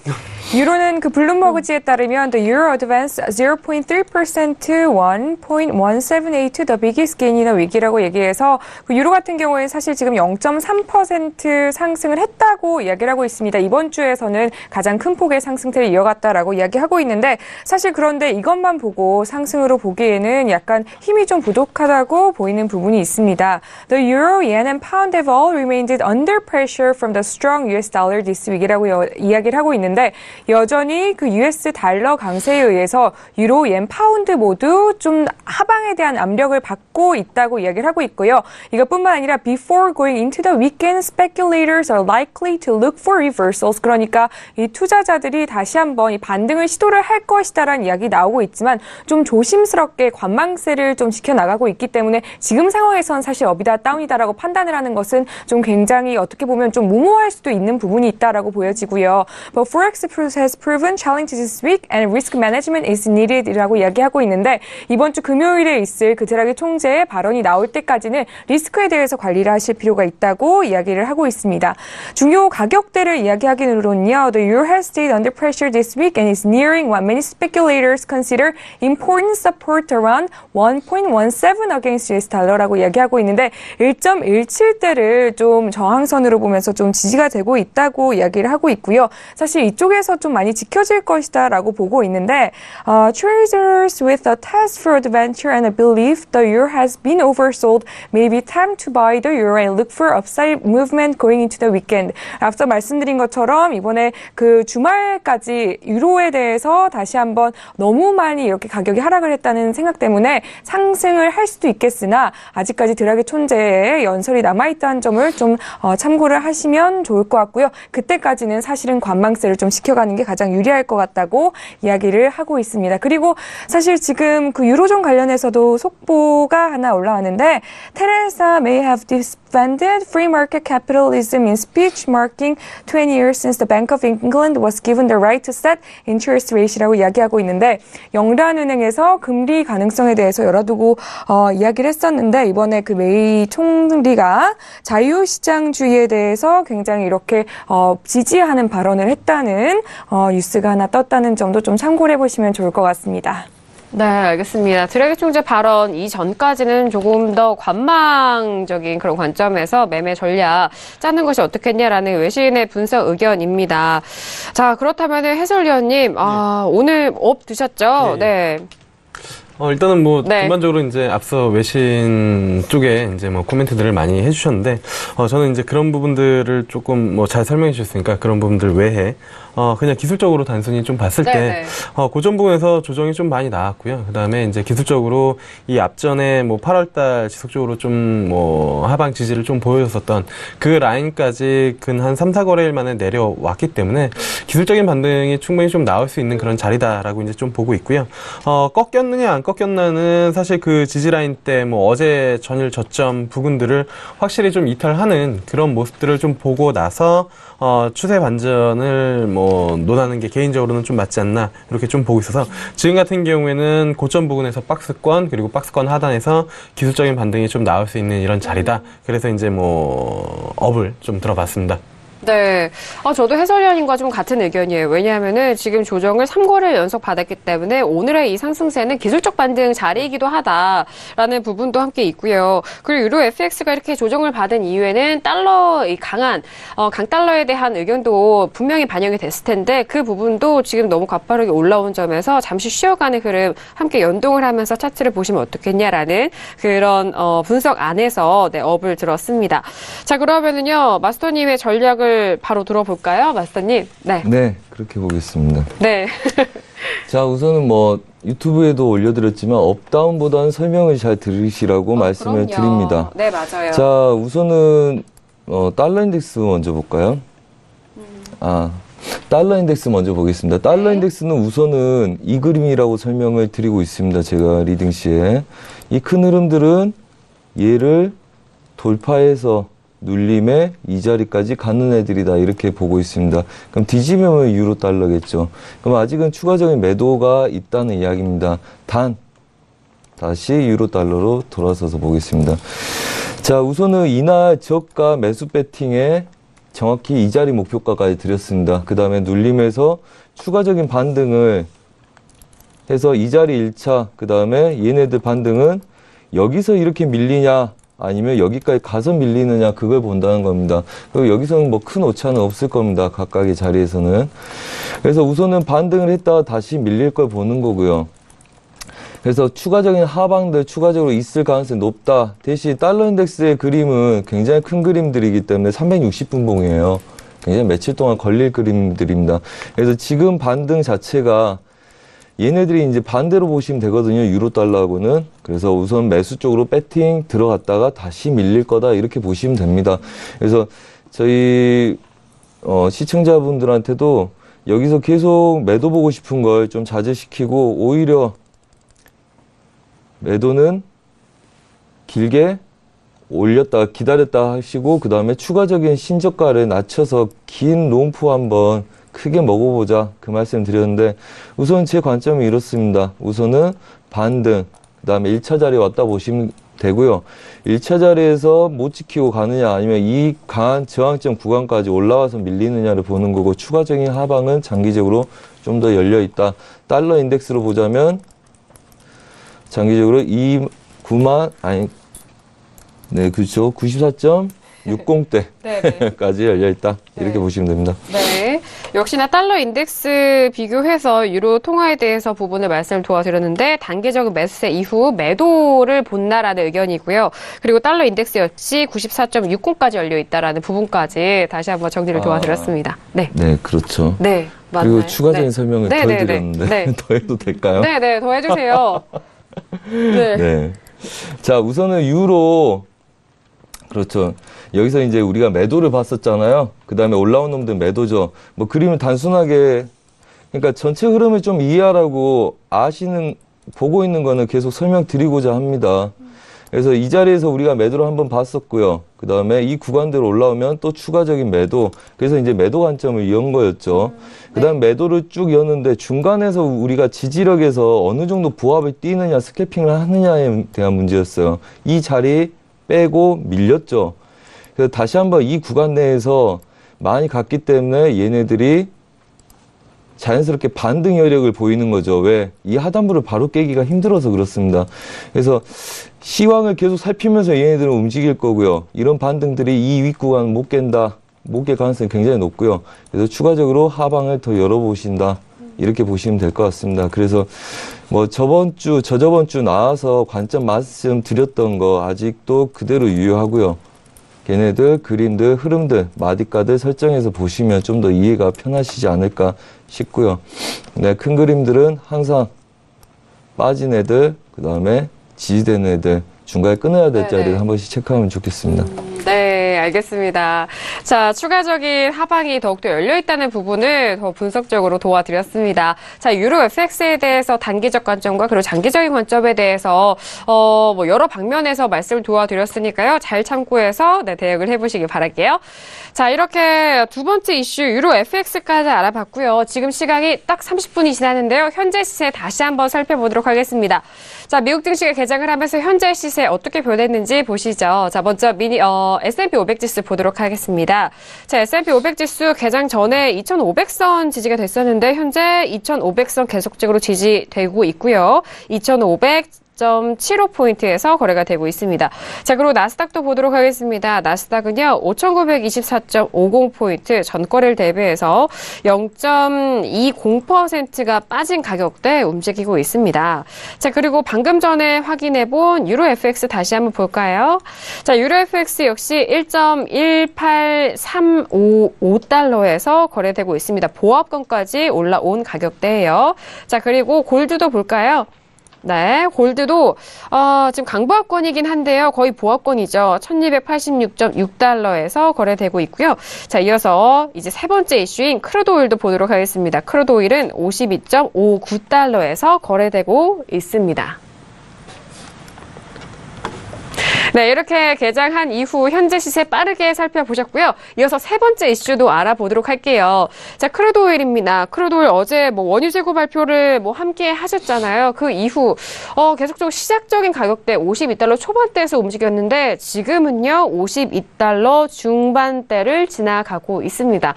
유로는 그 블룸버그지에 따르면 the euro advanced 0.3% to 1.1782, the biggest gain in a week이라고 얘기해서 그 유로 같은 경우에 사실 지금 0.3% 상승을 했다고 이야기를 하고 있습니다. 이번 주에서는 가장 큰 폭의 상승세를 이어갔다라고 이야기하고 있는데, 사실 그런데 이것만 보고 상승으로 보기에는 약간 힘이 좀 부족하다고 보이는 부분이 있습니다. The euro, yen and pound have all remained under pressure from the strong US dollar this week이라고 이야기를 하고 있는데, 여전히 그 US 달러 강세에 의해서 유로, yen, 파운드 모두 좀 하방에 대한 압력을 받고 있다고 이야기를 하고 있고요. 이것뿐만 아니라 before going into the weekend, speculators are likely to look for reversals. 그러니까 이 투자자들이 다시 한번 이 반등을 시도를 할 것이다라는 이야기 나오고 있지만 좀 조심스럽게 관망세를 좀 지켜나가고 있기 때문에 지금 상황에선 사실 업이다 다운이다라고 판단을 하는 것은 좀 굉장히 어떻게 보면 좀 무모할 수도 있는 부분이 있다라고 보여지고요. But Forex has proven challenges this week and risk management is needed이라고 이야기하고 있는데, 이번 주 금요일에 있을 그 드라기 총재의 발언이 나올 때까지는 리스크에 대해서 관리를 하실 필요가 있다고 이야기를 하고 있습니다. 중요 가격대를 이야기하기로는요, the euro has stayed under pressure this week and is nearing what many speculators consider important support around 1.17 against US 달러라고 이야기하고 있는데, 1.17대를 좀 저항선으로 보면서 좀 지지가 되고 있다고 이야기를 하고 있고요. 사실 이쪽에서 좀 많이 지켜질 것이다 라고 보고 있는데, traders with a taste for adventure and a belief the euro has been oversold may be time to buy the euro and look for upside movement going into the weekend. 앞서 말씀드린 것처럼 이번에 그 주말까지 유로에 대해서 다시 한번 너무 많이 이렇게 가격이 하락을 했다는 생각 때문에 상승을 할 수도 있겠으나, 아직까지 드라기 촌재의 연설이 남아있다는 점을 좀 참고를 하시면 좋을 것 같고요. 그때까지는 사실은 관망세를 좀 지켜가는 게 가장 유리할 것 같다고 이야기를 하고 있습니다. 그리고 사실 지금 그 유로존 관련해서도 속보가 하나 올라왔는데, 테레사 may have defended free market capitalism in speech marking 20 years since the Bank of England was given the right to set interest rate이라고 이야기하고 있는데, 영란은행에서 금리 가능성에 대해서 열어두고 이야기를 했었는데, 이번에 그 메이 총리가 자유시장주의에 대해서 굉장히 이렇게 지지하는 발언을 했다는 뉴스가 하나 떴다는 점도 좀 참고를 해보시면 좋을 것 같습니다. 네, 알겠습니다. 드래기 총재 발언 이전까지는 조금 더 관망적인 그런 관점에서 매매 전략 짜는 것이 어떻겠냐라는 외신의 분석 의견입니다. 자, 그렇다면 해설위원님, 오늘 업 드셨죠? 네. 일단은 뭐 네. 전반적으로 이제 앞서 외신 쪽에 이제 뭐 코멘트들을 많이 해주셨는데 저는 이제 그런 부분들을 조금 뭐 잘 설명해 주셨으니까 그런 부분들 외에 그냥 기술적으로 단순히 좀 봤을 때 고점 부분에서 조정이 좀 많이 나왔고요. 그다음에 이제 기술적으로 이 앞전에 뭐 8월달 지속적으로 좀 뭐 하방 지지를 좀 보여줬었던 그 라인까지 근 한 3, 4거래일 만에 내려왔기 때문에 기술적인 반등이 충분히 좀 나올 수 있는 그런 자리다라고 이제 좀 보고 있고요. 꺾였느냐 안 꺾였나는 사실 그 지지 라인 때 뭐 어제 전일 저점 부분들을 확실히 좀 이탈하는 그런 모습들을 좀 보고 나서 추세 반전을 뭐 논하는 게 개인적으로는 좀 맞지 않나 이렇게 좀 보고 있어서 지금 같은 경우에는 고점 부분에서 박스권 그리고 박스권 하단에서 기술적인 반등이 좀 나올 수 있는 이런 자리다. 그래서 이제 뭐 업을 좀 들어봤습니다. 네. 저도 해설위원님과 좀 같은 의견이에요. 왜냐하면은 지금 조정을 3거래일 연속 받았기 때문에 오늘의 이 상승세는 기술적 반등 자리이기도 하다라는 부분도 함께 있고요. 그리고 유로 FX가 이렇게 조정을 받은 이후에는 달러, 이 강한, 강달러에 대한 의견도 분명히 반영이 됐을 텐데 그 부분도 지금 너무 가파르게 올라온 점에서 잠시 쉬어가는 흐름 함께 연동을 하면서 차트를 보시면 어떻겠냐라는 그런 분석 안에서 네, 업을 들었습니다. 자, 그러면은요, 마스터님의 전략을 바로 들어볼까요, 마스터님? 네. 네, 그렇게 보겠습니다. 네. 자, 우선은 뭐 유튜브에도 올려드렸지만 업다운보다는 설명을 잘 들으시라고 말씀을 그럼요. 드립니다. 네, 맞아요. 자, 우선은 달러 인덱스 먼저 볼까요? 달러 인덱스 먼저 보겠습니다. 달러 인덱스는 우선은 이 그림이라고 설명을 드리고 있습니다. 제가 리딩 시에. 이 큰 흐름들은 얘를 돌파해서 눌림에 이 자리까지 가는 애들이다 이렇게 보고 있습니다. 그럼 뒤집으면 유로 달러겠죠. 그럼 아직은 추가적인 매도가 있다는 이야기입니다. 단 다시 유로 달러로 돌아서서 보겠습니다. 자, 우선은 이날 저가 매수 배팅에 정확히 이 자리 목표가까지 드렸습니다. 그 다음에 눌림에서 추가적인 반등을 해서 이 자리 1차, 그 다음에 얘네들 반등은 여기서 이렇게 밀리냐 아니면 여기까지 가서 밀리느냐 그걸 본다는 겁니다. 그리고 여기서는 뭐 큰 오차는 없을 겁니다. 각각의 자리에서는. 그래서 우선은 반등을 했다가 다시 밀릴 걸 보는 거고요. 그래서 추가적인 하방들 추가적으로 있을 가능성이 높다. 대신 달러 인덱스의 그림은 굉장히 큰 그림들이기 때문에 360분봉이에요. 굉장히 며칠 동안 걸릴 그림들입니다. 그래서 지금 반등 자체가 얘네들이 이제 반대로 보시면 되거든요. 유로 달러하고는. 그래서 우선 매수 쪽으로 배팅 들어갔다가 다시 밀릴 거다. 이렇게 보시면 됩니다. 그래서 저희 시청자분들한테도 여기서 계속 매도 보고 싶은 걸 좀 자제시키고 오히려 매도는 길게 올렸다가 기다렸다 하시고 그 다음에 추가적인 신저가를 낮춰서 긴 롬프 한번 크게 먹어보자 그 말씀 드렸는데 우선 제 관점이 이렇습니다. 우선은 반등 그 다음에 1차 자리에 왔다 보시면 되고요. 1차 자리에서 못 지키고 가느냐 아니면 이 강한 저항점 구간까지 올라와서 밀리느냐를 보는 거고 추가적인 하방은 장기적으로 좀 더 열려있다. 달러 인덱스로 보자면 장기적으로 네, 그렇죠. 94.60대까지 열려있다. 이렇게 보시면 됩니다. 네. 역시나 달러 인덱스 비교해서 유로 통화에 대해서 부분을 말씀을 도와드렸는데 단계적인 매수세 이후 매도를 본다라는 의견이고요. 그리고 달러 인덱스 역시 94.60까지 열려있다라는 부분까지 다시 한번 정리를 도와드렸습니다. 네. 네, 그렇죠. 네. 맞나요? 그리고 추가적인 설명을 더 네. 해드렸는데 네. 더 해도 될까요? 네, 더 해주세요. 네. 네. 자, 우선은 유로 그렇죠. 여기서 이제 우리가 매도를 봤었잖아요. 그 다음에 올라온 놈들 매도죠. 뭐 그림을 단순하게 그러니까 전체 흐름을 좀 이해하라고 보고 있는 거는 계속 설명드리고자 합니다. 그래서 이 자리에서 우리가 매도를 한번 봤었고요. 그 다음에 이 구간대로 올라오면 또 추가적인 매도. 그래서 이제 매도 관점을 연 거였죠. 그 다음 매도를 쭉 였는데 중간에서 우리가 지지력에서 어느 정도 부합을 띄느냐, 스캘핑을 하느냐에 대한 문제였어요. 이 자리 빼고 밀렸죠. 그래서 다시 한번 이 구간 내에서 많이 갔기 때문에 얘네들이 자연스럽게 반등 여력을 보이는 거죠. 왜? 이 하단부를 바로 깨기가 힘들어서 그렇습니다. 그래서 시황을 계속 살피면서 얘네들은 움직일 거고요. 이런 반등들이 이 윗구간 못 깬다. 못 깰 가능성이 굉장히 높고요. 그래서 추가적으로 하방을 더 열어보신다. 이렇게 보시면 될 것 같습니다. 그래서 뭐 저저번 주 나와서 관점 말씀 드렸던 거 아직도 그대로 유효하고요. 걔네들 그림들 흐름들 마디가들 설정해서 보시면 좀 더 이해가 편하시지 않을까 싶고요. 네, 큰 그림들은 항상 빠진 애들 그 다음에 지지되는 애들 중간에 끊어야 될 자리를 한 번씩 체크하면 좋겠습니다. 네, 알겠습니다. 자, 추가적인 하방이 더욱더 열려있다는 부분을 더 분석적으로 도와드렸습니다. 자, 유로 FX에 대해서 단기적 관점과 그리고 장기적인 관점에 대해서 뭐 여러 방면에서 말씀을 도와드렸으니까요. 잘 참고해서 네, 대응을 해보시기 바랄게요. 자, 이렇게 두 번째 이슈 유로 FX까지 알아봤고요. 지금 시간이 딱 30분이 지났는데요. 현재 시세 다시 한번 살펴보도록 하겠습니다. 자, 미국 증시가 개장을 하면서 현재 시세 어떻게 변했는지 보시죠. 자, 먼저 S&P 500 지수 보도록 하겠습니다. 자, S&P 500 지수 개장 전에 2,500선 지지가 됐었는데 현재 2,500선 계속적으로 지지되고 있고요. 2,500.75포인트에서 거래가 되고 있습니다. 자, 그리고 나스닥도 보도록 하겠습니다. 나스닥은요, 5,924.50포인트 전거래를 대비해서 0.20%가 빠진 가격대에 움직이고 있습니다. 자, 그리고 방금 전에 확인해본 유로 FX 다시 한번 볼까요? 자, 유로 FX 역시 1.18355달러에서 거래되고 있습니다. 보합권까지 올라온 가격대예요. 자, 그리고 골드도 볼까요? 네, 골드도 지금 강보합권이긴 한데요. 거의 보합권이죠. 1286.6달러에서 거래되고 있고요. 자, 이어서 이제 세 번째 이슈인 크루드 오일도 보도록 하겠습니다. 크루드 오일은 52.59달러에서 거래되고 있습니다. 네, 이렇게 개장한 이후 현재 시세 빠르게 살펴보셨고요. 이어서 세 번째 이슈도 알아보도록 할게요. 자, 크루드 오일입니다. 크루드 오일 어제 원유 재고 발표를 함께 하셨잖아요. 그 이후 계속적으로 시작적인 가격대 52달러 초반대에서 움직였는데 지금은요 52달러 중반대를 지나가고 있습니다.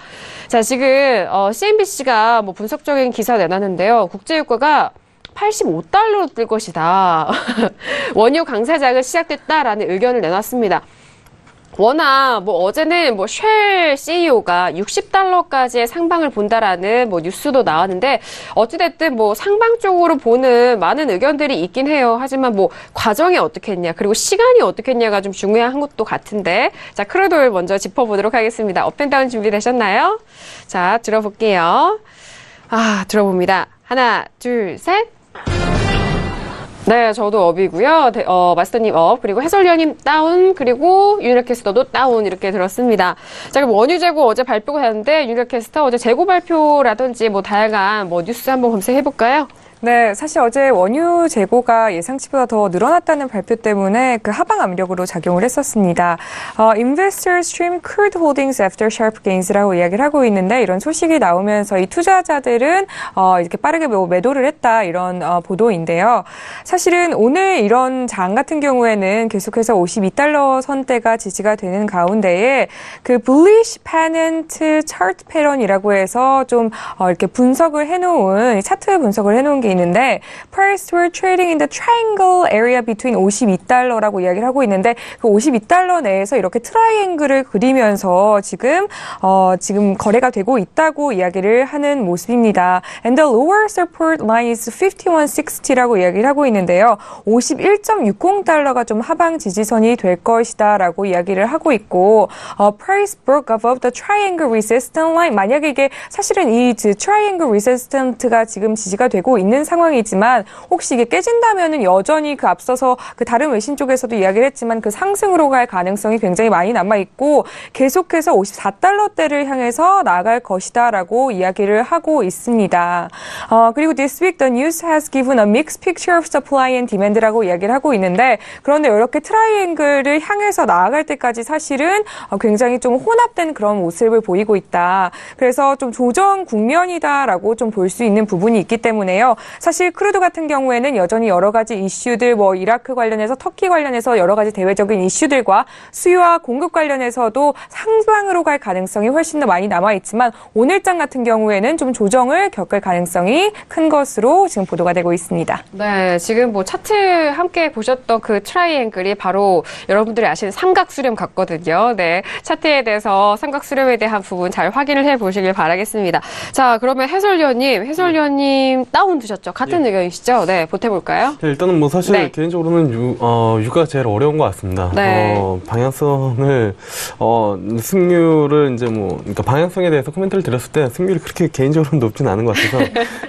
자, 지금 CNBC가 분석적인 기사 내놨는데요. 국제유가가 85달러로 뜰 것이다. 원유 강세장은 시작됐다라는 의견을 내놨습니다. 워낙 어제는 쉘 CEO가 60달러까지의 상방을 본다라는 뉴스도 나왔는데 어찌됐든 상방 쪽으로 보는 많은 의견들이 있긴 해요. 하지만 과정이 어떻게 했냐 그리고 시간이 어떻게 했냐가 좀 중요한 것도 같은데 자, 크루드 오일 먼저 짚어보도록 하겠습니다. 업앤다운 준비되셨나요? 자, 들어볼게요. 들어봅니다. 하나, 둘, 셋. 네, 저도 업이고요. 마스터님 업, 그리고 해설위원님 다운, 그리고 윤혁 캐스터도 다운 이렇게 들었습니다. 자, 그럼 원유 재고 어제 발표가 됐는데 윤혁 캐스터 어제 재고 발표라든지 다양한 뉴스 한번 검색해볼까요? 네, 사실 어제 원유 재고가 예상치보다 더 늘어났다는 발표 때문에 그 하방 압력으로 작용을 했었습니다. Investors trim crude holdings after sharp gains라고 이야기를 하고 있는데 이런 소식이 나오면서 이 투자자들은 이렇게 빠르게 매도를 했다 이런 보도인데요. 사실은 오늘 이런 장 같은 경우에는 계속해서 52달러 선대가 지지가 되는 가운데에 그 bullish pennant chart pattern이라고 해서 좀 이렇게 분석을 해놓은 차트 분석을 해놓은 게 있는데 price were trading in the triangle area between 52달러라고 이야기를 하고 있는데 그 52달러 내에서 이렇게 트라이앵글을 그리면서 지금 거래가 되고 있다고 이야기를 하는 모습입니다. And the lower support line is 5160라고 이야기를 하고 있는데요. 51.60달러가 좀 하방 지지선이 될 것이다라고 이야기를 하고 있고 price broke above the triangle resistance line 만약에 이게 사실은 이 triangle resistant가 지금 지지가 되고 있는 상황이지만 혹시 이게 깨진다면은 여전히 그 앞서서 그 다른 외신 쪽에서도 이야기를 했지만 그 상승으로 갈 가능성이 굉장히 많이 남아 있고 계속해서 54달러대를 향해서 나아갈 것이다라고 이야기를 하고 있습니다. 그리고 this week the news has given a mixed picture of supply and demand라고 이야기를 하고 있는데 그런데 이렇게 트라이앵글을 향해서 나아갈 때까지 사실은 굉장히 좀 혼합된 그런 모습을 보이고 있다. 그래서 좀 조정 국면이다라고 좀 볼 수 있는 부분이 있기 때문에요. 사실 크루드 같은 경우에는 여전히 여러 가지 이슈들, 뭐 이라크 관련해서 터키 관련해서 여러 가지 대외적인 이슈들과 수요와 공급 관련해서도 상방으로 갈 가능성이 훨씬 더 많이 남아 있지만 오늘장 같은 경우에는 좀 조정을 겪을 가능성이 큰 것으로 지금 보도가 되고 있습니다. 네, 지금 뭐 차트 함께 보셨던 그 트라이앵글이 바로 여러분들이 아시는 삼각수렴 같거든요. 네, 차트에 대해서 삼각수렴에 대한 부분 잘 확인을 해보시길 바라겠습니다. 자, 그러면 해설위원님 다운 드셨죠? 같은 의견이시죠? 네, 보태볼까요? 네, 일단은 뭐 사실 개인적으로는 유가가 제일 어려운 것 같습니다. 네. 방향성을 승률을 이제 그러니까 방향성에 대해서 코멘트를 드렸을 때 승률이 그렇게 개인적으로는 높지는 않은 것 같아서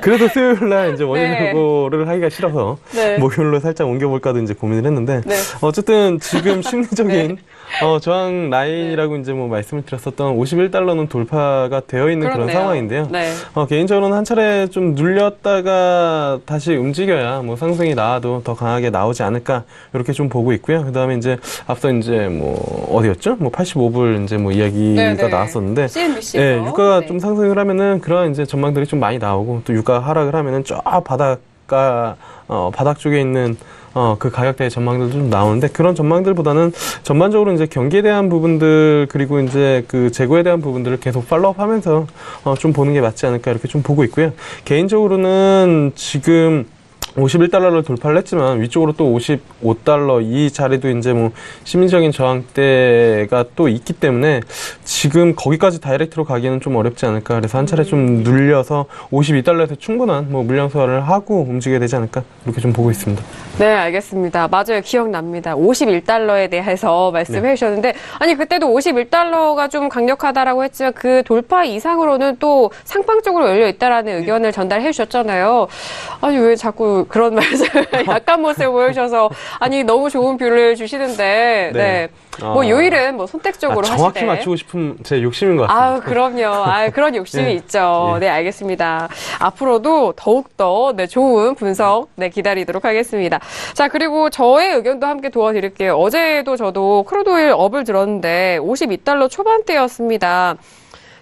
그래도 수요일날 이제 원인 회고를 하기가 싫어서 목요일로 살짝 옮겨볼까도 이제 고민을 했는데 어쨌든 지금 심리적인 저항 라인이라고 이제 말씀을 드렸었던 51달러는 돌파가 되어 있는 그런 상황인데요. 개인적으로는 한 차례 좀 눌렸다가 다시 움직여야 상승이 나와도 더 강하게 나오지 않을까 이렇게 좀 보고 있고요. 그다음에 이제 앞서 이제 어디였죠? 85불 이제 이야기가 나왔었는데, 예, 유가가 좀 상승을 하면은 그런 이제 전망들이 좀 많이 나오고 또 유가 하락을 하면은 쫙 바닥 쪽에 있는 그 가격대의 전망들도 좀 나오는데 그런 전망들보다는 전반적으로 이제 경기에 대한 부분들 그리고 이제 그 재고에 대한 부분들을 계속 팔로우하면서 좀 보는 게 맞지 않을까 이렇게 좀 보고 있고요. 개인적으로는 지금 51달러를 돌파를 했지만 위쪽으로 또 55달러 이 자리도 이제 심리적인 저항대가 또 있기 때문에 지금 거기까지 다이렉트로 가기에는 좀 어렵지 않을까. 그래서 한 차례 좀 눌려서 52달러에서 충분한 물량 소화를 하고 움직여야 되지 않을까 이렇게 좀 보고 있습니다. 네, 알겠습니다. 맞아요. 기억납니다. 51달러에 대해서 말씀해 주셨는데 아니 그때도 51달러가 좀 강력하다라고 했지만 그 돌파 이상으로는 또 상방 쪽으로 열려 있다라는 의견을 전달해 주셨잖아요. 아니 왜 자꾸 그런 말씀을 약간 모습을 보여주셔서 아니 너무 좋은 뷰를 주시는데 요일은 선택적으로 하시되 정확히 맞추고 싶은 제 욕심인 것 같습니다. 그럼요. 그런 욕심이 있죠. 네, 알겠습니다. 앞으로도 더욱더 좋은 분석 기다리도록 하겠습니다. 자, 그리고 저의 의견도 함께 도와드릴게요. 어제도 저도 크루드 오일 업을 들었는데 52달러 초반대였습니다.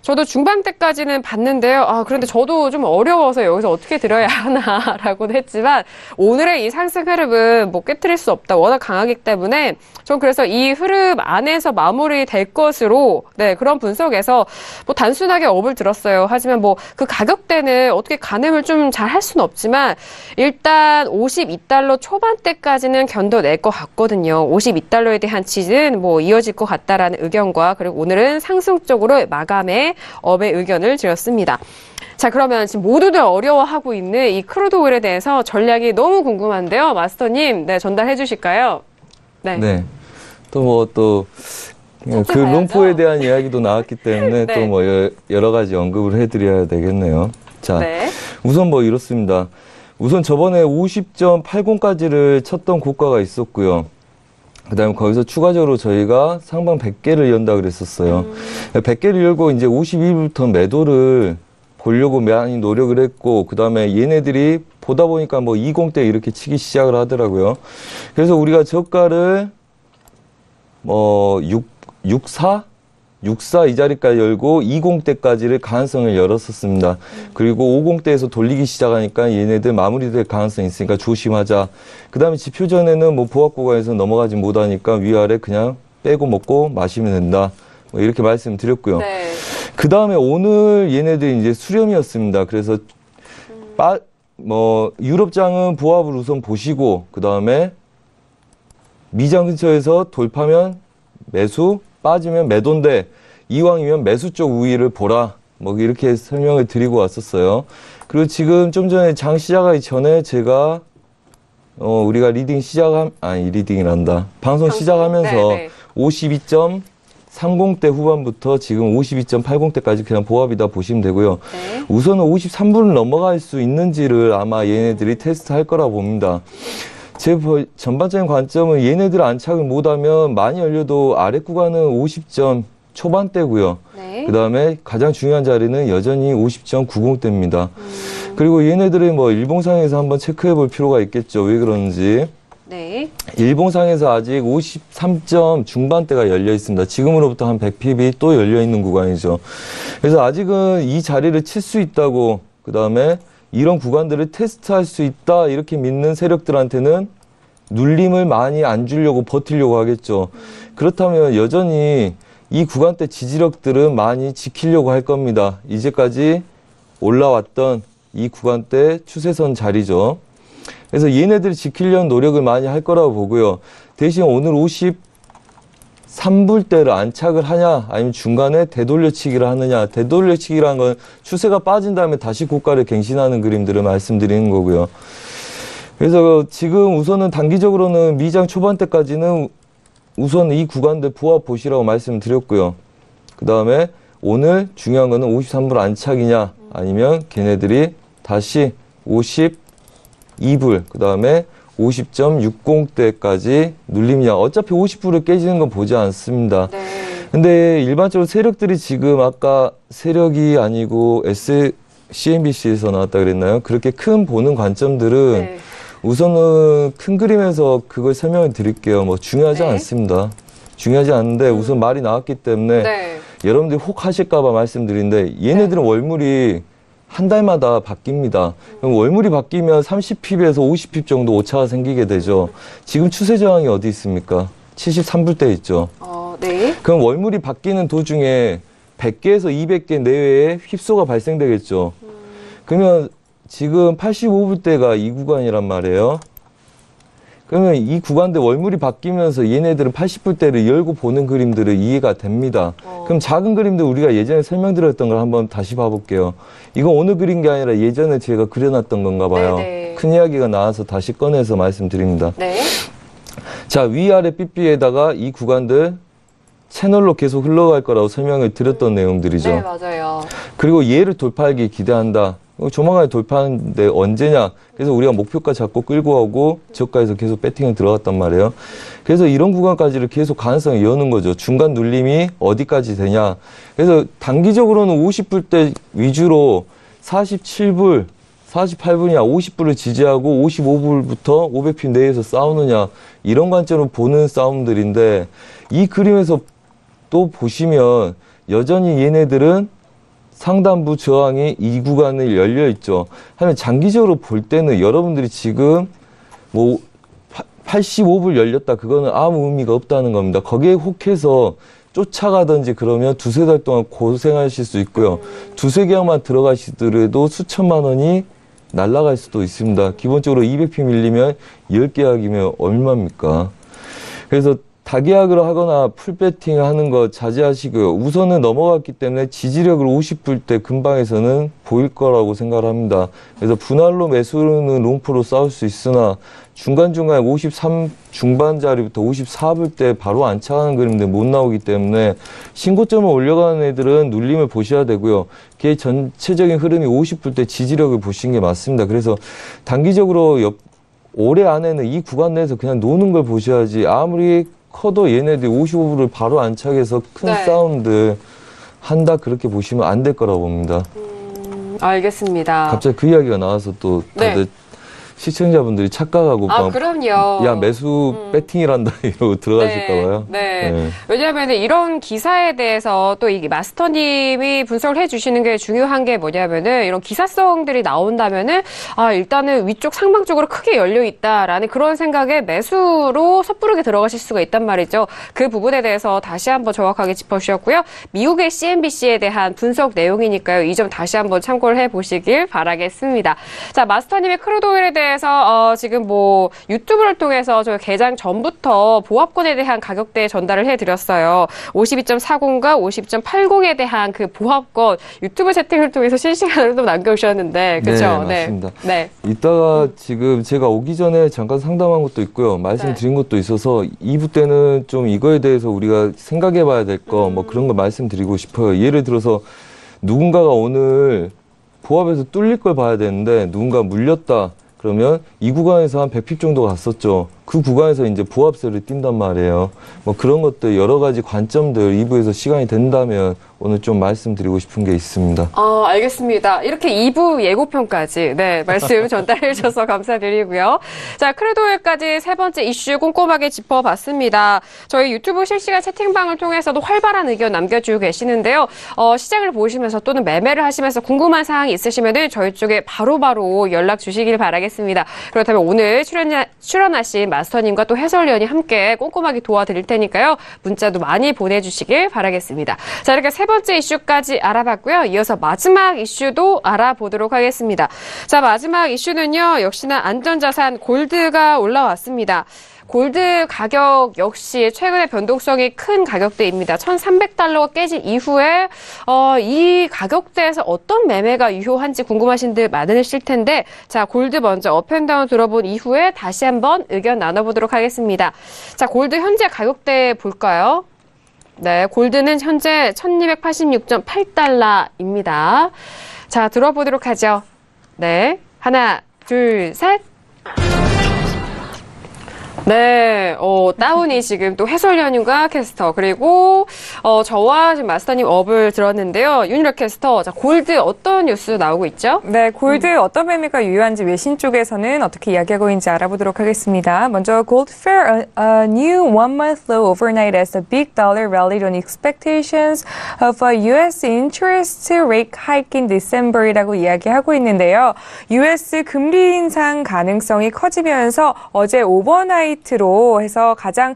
저도 중반대까지는 봤는데요. 그런데 저도 좀 어려워서 여기서 어떻게 들어야 하나라고는 했지만 오늘의 이 상승 흐름은 깨트릴 수 없다. 워낙 강하기 때문에 전 그래서 이 흐름 안에서 마무리될 것으로 그런 분석에서 단순하게 업을 들었어요. 하지만 그 가격대는 어떻게 가늠을 좀 잘 할 수는 없지만 일단 52달러 초반대까지는 견뎌낼 것 같거든요. 52달러에 대한 지지는 이어질 것 같다라는 의견과 그리고 오늘은 상승 쪽으로 마감해 업의 의견을 드렸습니다. 자, 그러면 지금 모두들 어려워하고 있는 이 크루드 오일에 대해서 전략이 너무 궁금한데요. 마스터님, 전달해 주실까요? 네. 또 그 롱포에 대한 이야기도 나왔기 때문에 또 여러 가지 언급을 해드려야 되겠네요. 자, 우선 이렇습니다. 우선 저번에 50.80까지를 쳤던 고가가 있었고요. 그 다음에 거기서 추가적으로 저희가 상방 100개를 연다 그랬었어요. 100개를 열고 이제 52부터 매도를 보려고 많이 노력을 했고, 그 다음에 얘네들이 보다 보니까 20대 이렇게 치기 시작을 하더라고요. 그래서 우리가 저가를 64 이 자리까지 열고 20대까지를 가능성을 열었었습니다. 그리고 50대에서 돌리기 시작하니까 얘네들 마무리될 가능성이 있으니까 조심하자. 그 다음에 지표 전에는 보합 구간에서 넘어가지 못하니까 위아래 그냥 빼고 먹고 마시면 된다. 이렇게 말씀드렸고요. 그 다음에 오늘 얘네들이 이제 수렴이었습니다. 그래서 유럽장은 보합을 우선 보시고 그 다음에 미장 근처에서 돌파면 매수, 빠지면 매도인데 이왕이면 매수 쪽 우위를 보라. 이렇게 설명을 드리고 왔었어요. 그리고 지금 좀 전에 장 시작하기 전에 제가 우리가 리딩이란다. 방송 시작하면서 52.30대 후반부터 지금 52.80대까지 그냥 보합이다 보시면 되고요. 우선은 53분을 넘어갈 수 있는지를 아마 얘네들이 테스트할 거라 봅니다. 제 전반적인 관점은 얘네들 안착을 못하면 많이 열려도 아래 구간은 50점 초반대고요. 그 다음에 가장 중요한 자리는 여전히 50.90대입니다. 그리고 얘네들의 일봉상에서 한번 체크해 볼 필요가 있겠죠. 왜 그런지. 일봉상에서 아직 53점 중반대가 열려 있습니다. 지금으로부터 한 100pb 또 열려 있는 구간이죠. 그래서 아직은 이 자리를 칠 수 있다고, 그 다음에 이런 구간들을 테스트할 수 있다 이렇게 믿는 세력들한테는 눌림을 많이 안 주려고 버티려고 하겠죠. 그렇다면 여전히 이 구간대 지지력들은 많이 지키려고 할 겁니다. 이제까지 올라왔던 이 구간대 추세선 자리죠. 그래서 얘네들이 지키려는 노력을 많이 할 거라고 보고요. 대신 오늘 53불대를 안착을 하냐 아니면 중간에 되돌려치기를 하느냐. 되돌려치기라는 건 추세가 빠진 다음에 다시 고가를 갱신하는 그림들을 말씀드리는 거고요. 그래서 지금 우선은 단기적으로는 미장 초반대까지는 우선 이 구간들 보합 보시라고 말씀드렸고요. 그 다음에 오늘 중요한 거는 53불 안착이냐 아니면 걔네들이 다시 52불 그 다음에 50.60대까지 눌림이냐. 어차피 50불을 깨지는 건 보지 않습니다. 네. 근데 일반적으로 세력들이 지금 아까 세력이 아니고 CNBC에서 나왔다 그랬나요? 그렇게 큰 보는 관점들은 네. 우선은 큰 그림에서 그걸 설명을 드릴게요. 뭐 중요하지 네. 않습니다. 중요하지 않은데 우선 말이 나왔기 때문에 네. 여러분들이 혹 하실까봐 말씀드리는데 얘네들은 월물이 한 달마다 바뀝니다. 그럼 월물이 바뀌면 30핍에서 50핍 정도 오차가 생기게 되죠. 지금 추세 저항이 어디 있습니까? 73불대 있죠. 네. 그럼 월물이 바뀌는 도중에 100개에서 200개 내외에 휩소가 발생되겠죠. 그러면 지금 85불대가 이 구간이란 말이에요. 그러면 이 구간대 월물이 바뀌면서 얘네들은 80불대를 열고 보는 그림들은 이해가 됩니다. 그럼 작은 그림들 우리가 예전에 설명드렸던 걸 한번 다시 봐볼게요. 이건 오늘 그린 게 아니라 예전에 제가 그려놨던 건가 봐요. 네네. 큰 이야기가 나와서 다시 꺼내서 말씀드립니다. 네. 자, 위아래 삐삐에다가 이 구간들 채널로 계속 흘러갈 거라고 설명을 드렸던 내용들이죠. 네, 맞아요. 그리고 얘를 돌파하기 기대한다. 조만간에 돌파하는데 언제냐. 그래서 우리가 목표가 잡고 끌고 가고 저가에서 계속 배팅에 들어갔단 말이에요. 그래서 이런 구간까지를 계속 가능성을 여는 거죠. 중간 눌림이 어디까지 되냐. 그래서 단기적으로는 50불대 위주로 47불, 48불이냐 50불을 지지하고 55불부터 500핍 내에서 싸우느냐 이런 관점으로 보는 싸움들인데 이 그림에서 또 보시면 여전히 얘네들은 상단부 저항이 이 구간을 열려 있죠. 하지만 장기적으로 볼 때는 여러분들이 지금 뭐 85불 열렸다 그거는 아무 의미가 없다는 겁니다. 거기에 혹해서 쫓아가든지 그러면 두세 달 동안 고생하실 수 있고요. 두세 개만 들어가시더라도 수천만 원이 날아갈 수도 있습니다. 기본적으로 200피 밀리면 10계약이면 얼마입니까? 그래서 다계약을 하거나 풀배팅을 하는 거 자제하시고요. 우선은 넘어갔기 때문에 지지력을 50불대 근방에서는 보일 거라고 생각을 합니다. 그래서 분할로 매수는 롱프로 싸울 수 있으나 중간중간에 53 중반 자리부터 54불대 바로 안착하는 그림들 못 나오기 때문에 신고점을 올려가는 애들은 눌림을 보셔야 되고요. 그게 전체적인 흐름이 50불대 지지력을 보시는 게 맞습니다. 그래서 단기적으로 올해 안에는 이 구간 내에서 그냥 노는 걸 보셔야지 아무리 커도 얘네들이 55불을 바로 안착해서 큰 네. 사운드 한다 그렇게 보시면 안 될 거라고 봅니다. 알겠습니다. 갑자기 그 이야기가 나와서 또 다들 네. 시청자분들이 착각하고 그럼요. 야 매수 배팅이란다 이러고 들어가실까 봐요. 네. 왜냐하면 이런 기사에 대해서 또 이 마스터님이 분석을 해주시는 게 중요한 게 뭐냐면은 이런 기사성들이 나온다면은 일단은 위쪽 상방 쪽으로 크게 열려 있다라는 그런 생각에 매수로 섣부르게 들어가실 수가 있단 말이죠. 그 부분에 대해서 다시 한번 정확하게 짚어주셨고요. 미국의 CNBC에 대한 분석 내용이니까요. 이 점 다시 한번 참고를 해보시길 바라겠습니다. 자, 마스터님의 크루드 오일에 대해서 지금 뭐 유튜브를 통해서 저 개장 전부터 보합권에 대한 가격대 전달을 해드렸어요. 52.40과 50.80에 대한 그 보합권 유튜브 채팅을 통해서 실시간으로 또 남겨주셨는데 그렇죠? 네, 맞습니다. 네. 이따가 지금 제가 오기 전에 잠깐 상담한 것도 있고요. 말씀드린 것도 있어서 2부 때는 좀 이거에 대해서 우리가 생각해봐야 될 거 뭐 그런 거 말씀드리고 싶어요. 예를 들어서 누군가가 오늘 보합에서 뚫릴 걸 봐야 되는데 누군가 물렸다. 그러면 이 구간에서 한 100핍 정도 갔었죠. 그 구간에서 이제 보합세를 띈단 말이에요. 뭐 그런 것들 여러 가지 관점들 2부에서 시간이 된다면 오늘 좀 말씀드리고 싶은 게 있습니다. 알겠습니다. 이렇게 2부 예고편까지 말씀 전달해 주셔서 감사드리고요. 자, 크루도일까지 세 번째 이슈 꼼꼼하게 짚어봤습니다. 저희 유튜브 실시간 채팅방을 통해서도 활발한 의견 남겨주고 계시는데요. 시장을 보시면서 또는 매매를 하시면서 궁금한 사항이 있으시면 저희 쪽에 바로바로 연락 주시길 바라겠습니다. 그렇다면 오늘 출연하신 마스터님과 또 해설위원이 함께 꼼꼼하게 도와드릴 테니까요. 문자도 많이 보내주시길 바라겠습니다. 자, 이렇게 세 번째 이슈까지 알아봤고요. 이어서 마지막 이슈도 알아보도록 하겠습니다. 자, 마지막 이슈는요. 역시나 안전자산 골드가 올라왔습니다. 골드 가격 역시 최근에 변동성이 큰 가격대입니다. 1,300달러가 깨진 이후에 이 가격대에서 어떤 매매가 유효한지 궁금하신 분 많으실 텐데 자, 골드 먼저 업앤다운 들어본 이후에 다시 한번 의견 나눠보도록 하겠습니다. 자, 골드 현재 가격대 볼까요? 네, 골드는 현재 1,286.8달러입니다. 자, 들어보도록 하죠. 네, 하나, 둘, 셋. 네, 다운이 지금 또 해설위원님과 캐스터, 그리고, 저와 지금 마스터님 업을 들었는데요. 윤희락 캐스터, 자, 골드 어떤 뉴스 나오고 있죠? 네, 골드 어떤 매매가 유효한지 외신 쪽에서는 어떻게 이야기하고 있는지 알아보도록 하겠습니다. 먼저, Gold fell a new one-month low overnight as the big dollar rallied on expectations of a U.S. interest rate hike in December이라고 이야기하고 있는데요. U.S. 금리 인상 가능성이 커지면서 어제 오버나이트로 해서 가장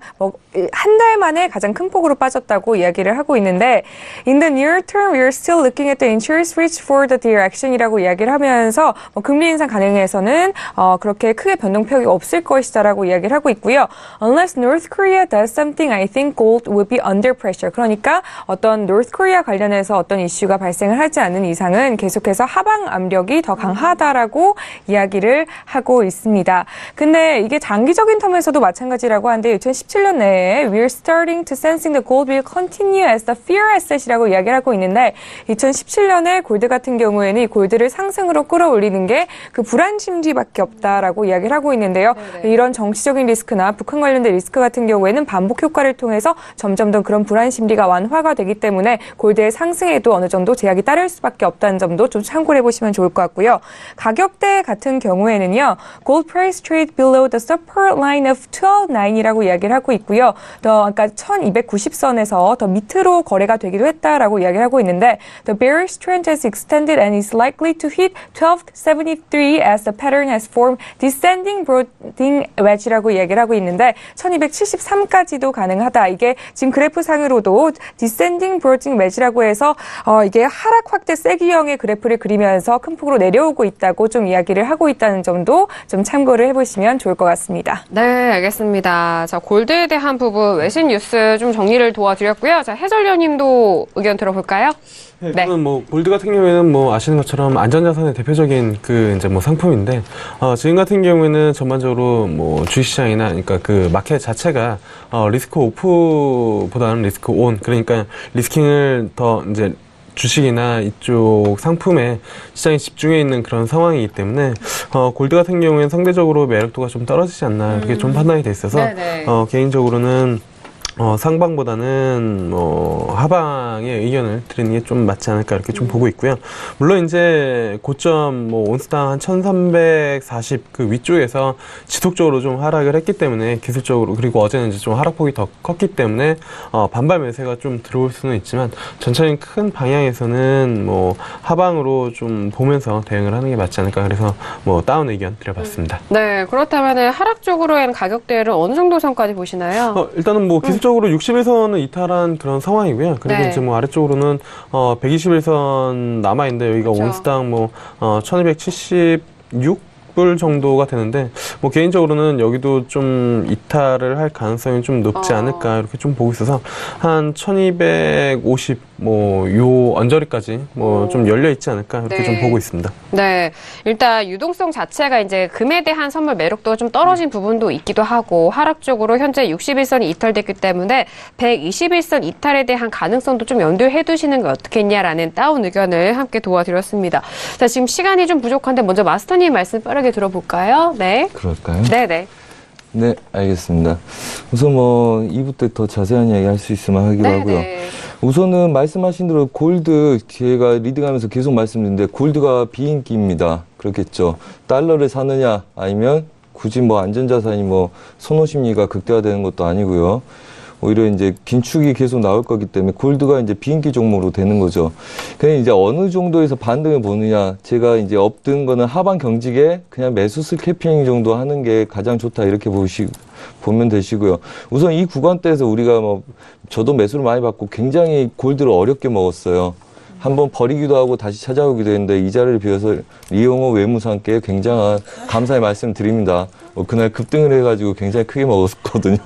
한 달 만에 가장 큰 폭으로 빠졌다고 이야기를 하고 있는데 In the near term, we are still looking at the interest rates for the direction이라고 이야기를 하면서 금리 인상 가능해서는 그렇게 크게 변동폭이 없을 것이다라고 이야기를 하고 있고요. Unless North Korea does something, I think gold will be under pressure. 그러니까 어떤 North Korea 관련해서 어떤 이슈가 발생을 하지 않는 이상은 계속해서 하방 압력이 더 강하다라고 이야기를 하고 있습니다. 근데 이게 장기적인 텀에서도 마찬가지라고 하는데 2017년 내에 We're starting to sensing the gold will continue as the fear asset이라고 이야기를 하고 있는데 2017년에 골드 같은 경우에는 이 골드를 상승으로 끌어올리는 게 그 불안 심리밖에 없다라고 이야기를 하고 있는데요. 네네. 이런 정치적인 리스크나 북한 관련된 리스크 같은 경우에는 반복 효과를 통해서 점점 더 그런 불안 심리가 완화가 되기 때문에 골드의 상승에도 어느 정도 제약이 따를 수밖에 없다는 점도 좀 참고를 해보시면 좋을 것 같고요. 가격대 같은 경우에는요. Gold price trade below the support line of 12.9이라고 이야기를 하고 있고요. 아까 1290선에서 더 밑으로 거래가 되기도 했다라고 이야기를 하고 있는데 The bearish trend has extended and is likely to hit 1273 as the pattern has formed descending broadening wedge라고 이야기를 하고 있는데 1273까지도 가능하다. 이게 지금 그래프상으로도 descending broadening wedge라고 해서 이게 하락 확대 세기형의 그래프를 그리면서 큰 폭으로 내려오고 있다고 좀 이야기를 하고 있다는 점도 좀 참고를 해보시면 좋을 것 같습니다. 네, 알겠습니다. 자, 골드에 대한 부분 외신 뉴스 좀 정리를 도와드렸고요. 자, 해설위원님도 의견 들어볼까요? 네. 저는 골드 같은 경우에는 아시는 것처럼 안전자산의 대표적인 이제 상품인데, 지금 같은 경우에는 전반적으로 주식시장이나, 그러니까 그 마켓 자체가, 리스크 오프보다는 리스크 온, 그러니까 리스킹을 더 이제 주식이나 이쪽 상품에 시장에 집중해 있는 그런 상황이기 때문에 골드 같은 경우에는 상대적으로 매력도가 좀 떨어지지 않나 이렇게 좀 판단이 돼 있어서 개인적으로는 상방보다는 하방의 의견을 드리는 게 좀 맞지 않을까 이렇게 좀 보고 있고요. 물론 이제 고점 온스당 한 1340 그 위쪽에서 지속적으로 좀 하락을 했기 때문에 기술적으로, 그리고 어제는 이제 좀 하락폭이 더 컸기 때문에 반발 매수가 좀 들어올 수는 있지만 전체적인 큰 방향에서는 하방으로 좀 보면서 대응을 하는 게 맞지 않을까, 그래서 다운 의견 드려봤습니다. 네, 그렇다면 하락 쪽으로의 가격대를 어느 정도 선까지 보시나요? 일단은 기술적으로 61선은 이탈한 그런 상황이고요. 그리고 이제 아래쪽으로는 121선 남아있는데 여기가 그렇죠. 온스당 1276불 정도가 되는데 개인적으로는 여기도 좀 이탈을 할 가능성이 좀 높지 않을까 이렇게 좀 보고 있어서 한 1250 요 언저리까지 좀 열려 있지 않을까 이렇게 좀 보고 있습니다. 네, 일단 유동성 자체가 이제 금에 대한 선물 매력도가 좀 떨어진 부분도 있기도 하고 하락 쪽으로 현재 61선이 이탈됐기 때문에 121선 이탈에 대한 가능성도 좀 염두해 두시는 게 어떻겠냐라는 다운 의견을 함께 도와드렸습니다. 자, 지금 시간이 좀 부족한데 먼저 마스터님 말씀 빠르게 들어볼까요? 네. 그럴까요? 네네. 네, 알겠습니다. 우선 뭐 2부 때 더 자세한 이야기 할 수 있으면 하기로 하고요. 우선은 말씀하신 대로 골드, 제가 리딩하면서 계속 말씀드렸는데 골드가 비인기입니다. 그렇겠죠. 달러를 사느냐 아니면 굳이 뭐 안전자산이 뭐 선호심리가 극대화되는 것도 아니고요. 오히려 이제 긴축이 계속 나올 거기 때문에 골드가 이제 비인기 종목으로 되는 거죠. 그냥 이제 어느 정도에서 반등을 보느냐, 제가 이제 업든 거는 하반 경직에 그냥 매수슬 캐핑 정도 하는 게 가장 좋다 이렇게 보면 되시고요. 우선 이 구간대에서 우리가 뭐 저도 매수를 많이 받고 굉장히 골드를 어렵게 먹었어요. 한번 버리기도 하고 다시 찾아오기도 했는데 이 자리를 비워서 리용호 외무상께 굉장한 감사의 말씀 드립니다. 그날 급등을 해가지고 굉장히 크게 먹었거든요.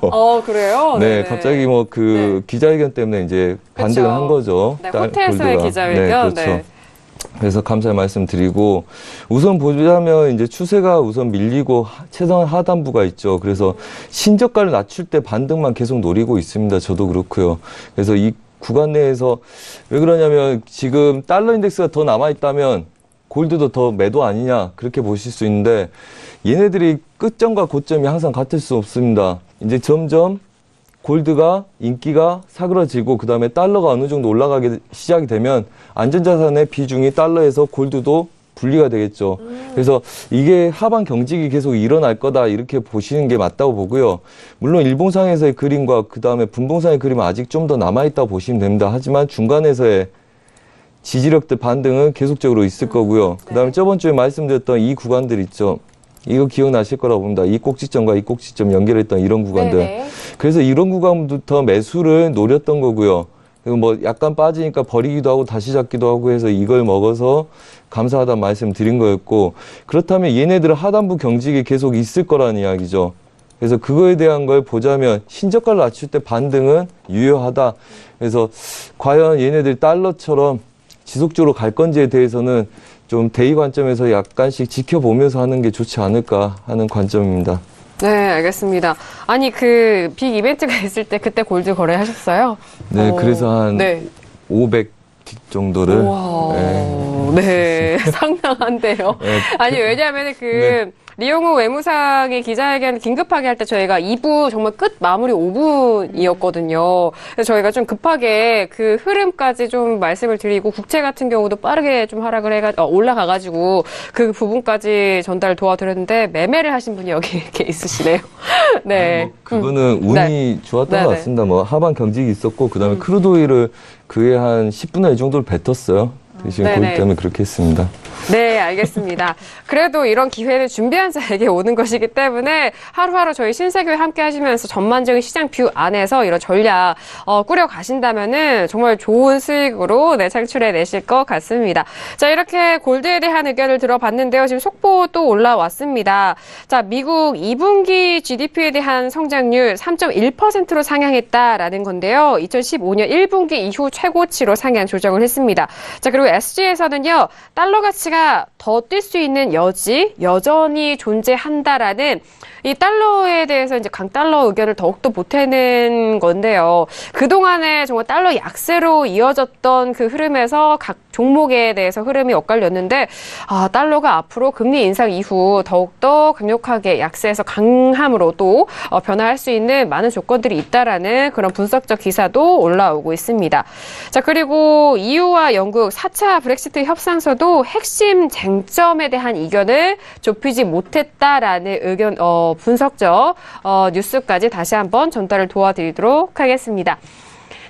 그래요? 네, 네네. 갑자기 뭐 그 기자회견 때문에 이제 반등을 한 거죠. 네, 호텔에서의 기자회견. 네, 그렇죠. 네. 그래서 감사의 말씀 드리고, 우선 보자면 이제 추세가 우선 밀리고 최선 하단부가 있죠. 그래서 신저가를 낮출 때 반등만 계속 노리고 있습니다. 저도 그렇고요. 그래서 이 구간 내에서 왜 그러냐면 지금 달러 인덱스가 더 남아있다면 골드도 더 매도 아니냐 그렇게 보실 수 있는데, 얘네들이 끝점과 고점이 항상 같을 수 없습니다. 이제 점점 골드가 인기가 사그러지고 그 다음에 달러가 어느 정도 올라가기 시작이 되면 안전자산의 비중이 달러에서 골드도 분리가 되겠죠. 그래서 이게 하반 경직이 계속 일어날 거다 이렇게 보시는 게 맞다고 보고요. 물론 일봉상에서의 그림과 그 다음에 분봉상의 그림은 아직 좀 더 남아있다고 보시면 됩니다. 하지만 중간에서의 지지력들 반등은 계속적으로 있을 거고요. 그 다음에 저번 주에 말씀드렸던 이 구간들 있죠. 이거 기억나실 거라고 봅니다. 이 꼭지점과 이 꼭지점 연결했던 이런 구간들. 네네. 그래서 이런 구간부터 매수를 노렸던 거고요. 그리고 뭐 약간 빠지니까 버리기도 하고 다시 잡기도 하고 해서 이걸 먹어서 감사하다는 말씀 드린 거였고, 그렇다면 얘네들은 하단부 경직이 계속 있을 거라는 이야기죠. 그래서 그거에 대한 걸 보자면 신저가를 낮출 때 반등은 유효하다. 그래서 과연 얘네들 달러처럼 지속적으로 갈 건지에 대해서는 좀 대의 관점에서 약간씩 지켜보면서 하는 게 좋지 않을까 하는 관점입니다. 네, 알겠습니다. 아니, 그 빅 이벤트가 있을 때 그때 골드 거래하셨어요? 네, 그래서 한 500 정도를. 우와, 네, 상당한데요. 네. 아니, 왜냐하면 리용호 외무상의 기자회견을 긴급하게 할 때 저희가 2부 정말 끝 마무리 5분이었거든요. 그래서 저희가 좀 급하게 그 흐름까지 좀 말씀을 드리고, 국채 같은 경우도 빠르게 좀 하락을 올라가가지고 그 부분까지 전달 도와드렸는데 매매를 하신 분이 여기 이렇게 있으시네요. 네. 뭐 그거는 운이 좋았던 것 같습니다. 뭐 하반 경직이 있었고, 그 다음에 크루드 오일을 그에 한 10분의 1 정도를 뱉었어요. 지금 고기 때문에 그렇게 했습니다. 네, 알겠습니다. 그래도 이런 기회는 준비한 자에게 오는 것이기 때문에 하루하루 저희 신세교회 함께 하시면서 전반적인 시장 뷰 안에서 이런 전략 꾸려 가신다면은 정말 좋은 수익으로 창출해 내실 것 같습니다. 자, 이렇게 골드에 대한 의견을 들어봤는데요. 지금 속보 또 올라왔습니다. 자, 미국 2분기 GDP에 대한 성장률 3.1%로 상향했다라는 건데요. 2015년 1분기 이후 최고치로 상향 조정을 했습니다. 자, 그리고 SG에서는요, 달러 가치가 더 뛸 수 있는 여전히 존재한다라는 이 달러에 대해서 이제 강달러 의견을 더욱더 보태는 건데요. 그동안에 정말 달러 약세로 이어졌던 그 흐름에서 각 종목에 대해서 흐름이 엇갈렸는데, 달러가 앞으로 금리 인상 이후 더욱더 강력하게 약세에서 강함으로 또 변화할 수 있는 많은 조건들이 있다라는 그런 분석적 기사도 올라오고 있습니다. 자, 그리고 EU와 영국 4차 브렉시트 협상서도 핵심 쟁점에 대한 이견을 좁히지 못했다라는 의견, 분석적 뉴스까지 다시 한번 전달을 도와드리도록 하겠습니다.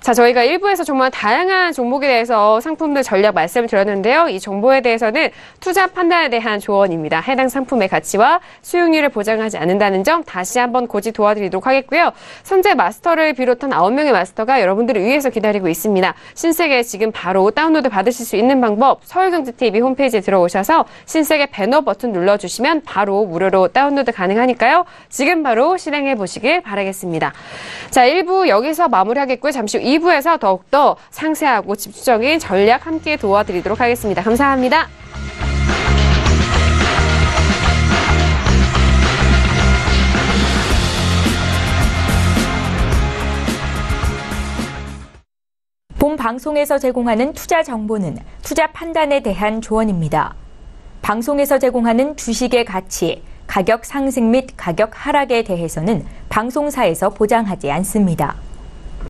자, 저희가 1부에서 정말 다양한 종목에 대해서 상품들 전략 말씀을 드렸는데요. 이 정보에 대해서는 투자 판단에 대한 조언입니다. 해당 상품의 가치와 수익률을 보장하지 않는다는 점 다시 한번 고지 도와드리도록 하겠고요. 선재 마스터를 비롯한 9명의 마스터가 여러분들을 위해서 기다리고 있습니다. 신세계 지금 바로 다운로드 받으실 수 있는 방법, 서울경제TV 홈페이지에 들어오셔서 신세계 배너 버튼 눌러주시면 바로 무료로 다운로드 가능하니까요. 지금 바로 실행해 보시길 바라겠습니다. 자, 1부 여기서 마무리하겠고요. 잠시 후 2부에서 더욱더 상세하고 집중적인 전략 함께 도와드리도록 하겠습니다. 감사합니다. 본 방송에서 제공하는 투자 정보는 투자 판단에 대한 조언입니다. 방송에서 제공하는 주식의 가치, 가격 상승 및 가격 하락에 대해서는 방송사에서 보장하지 않습니다.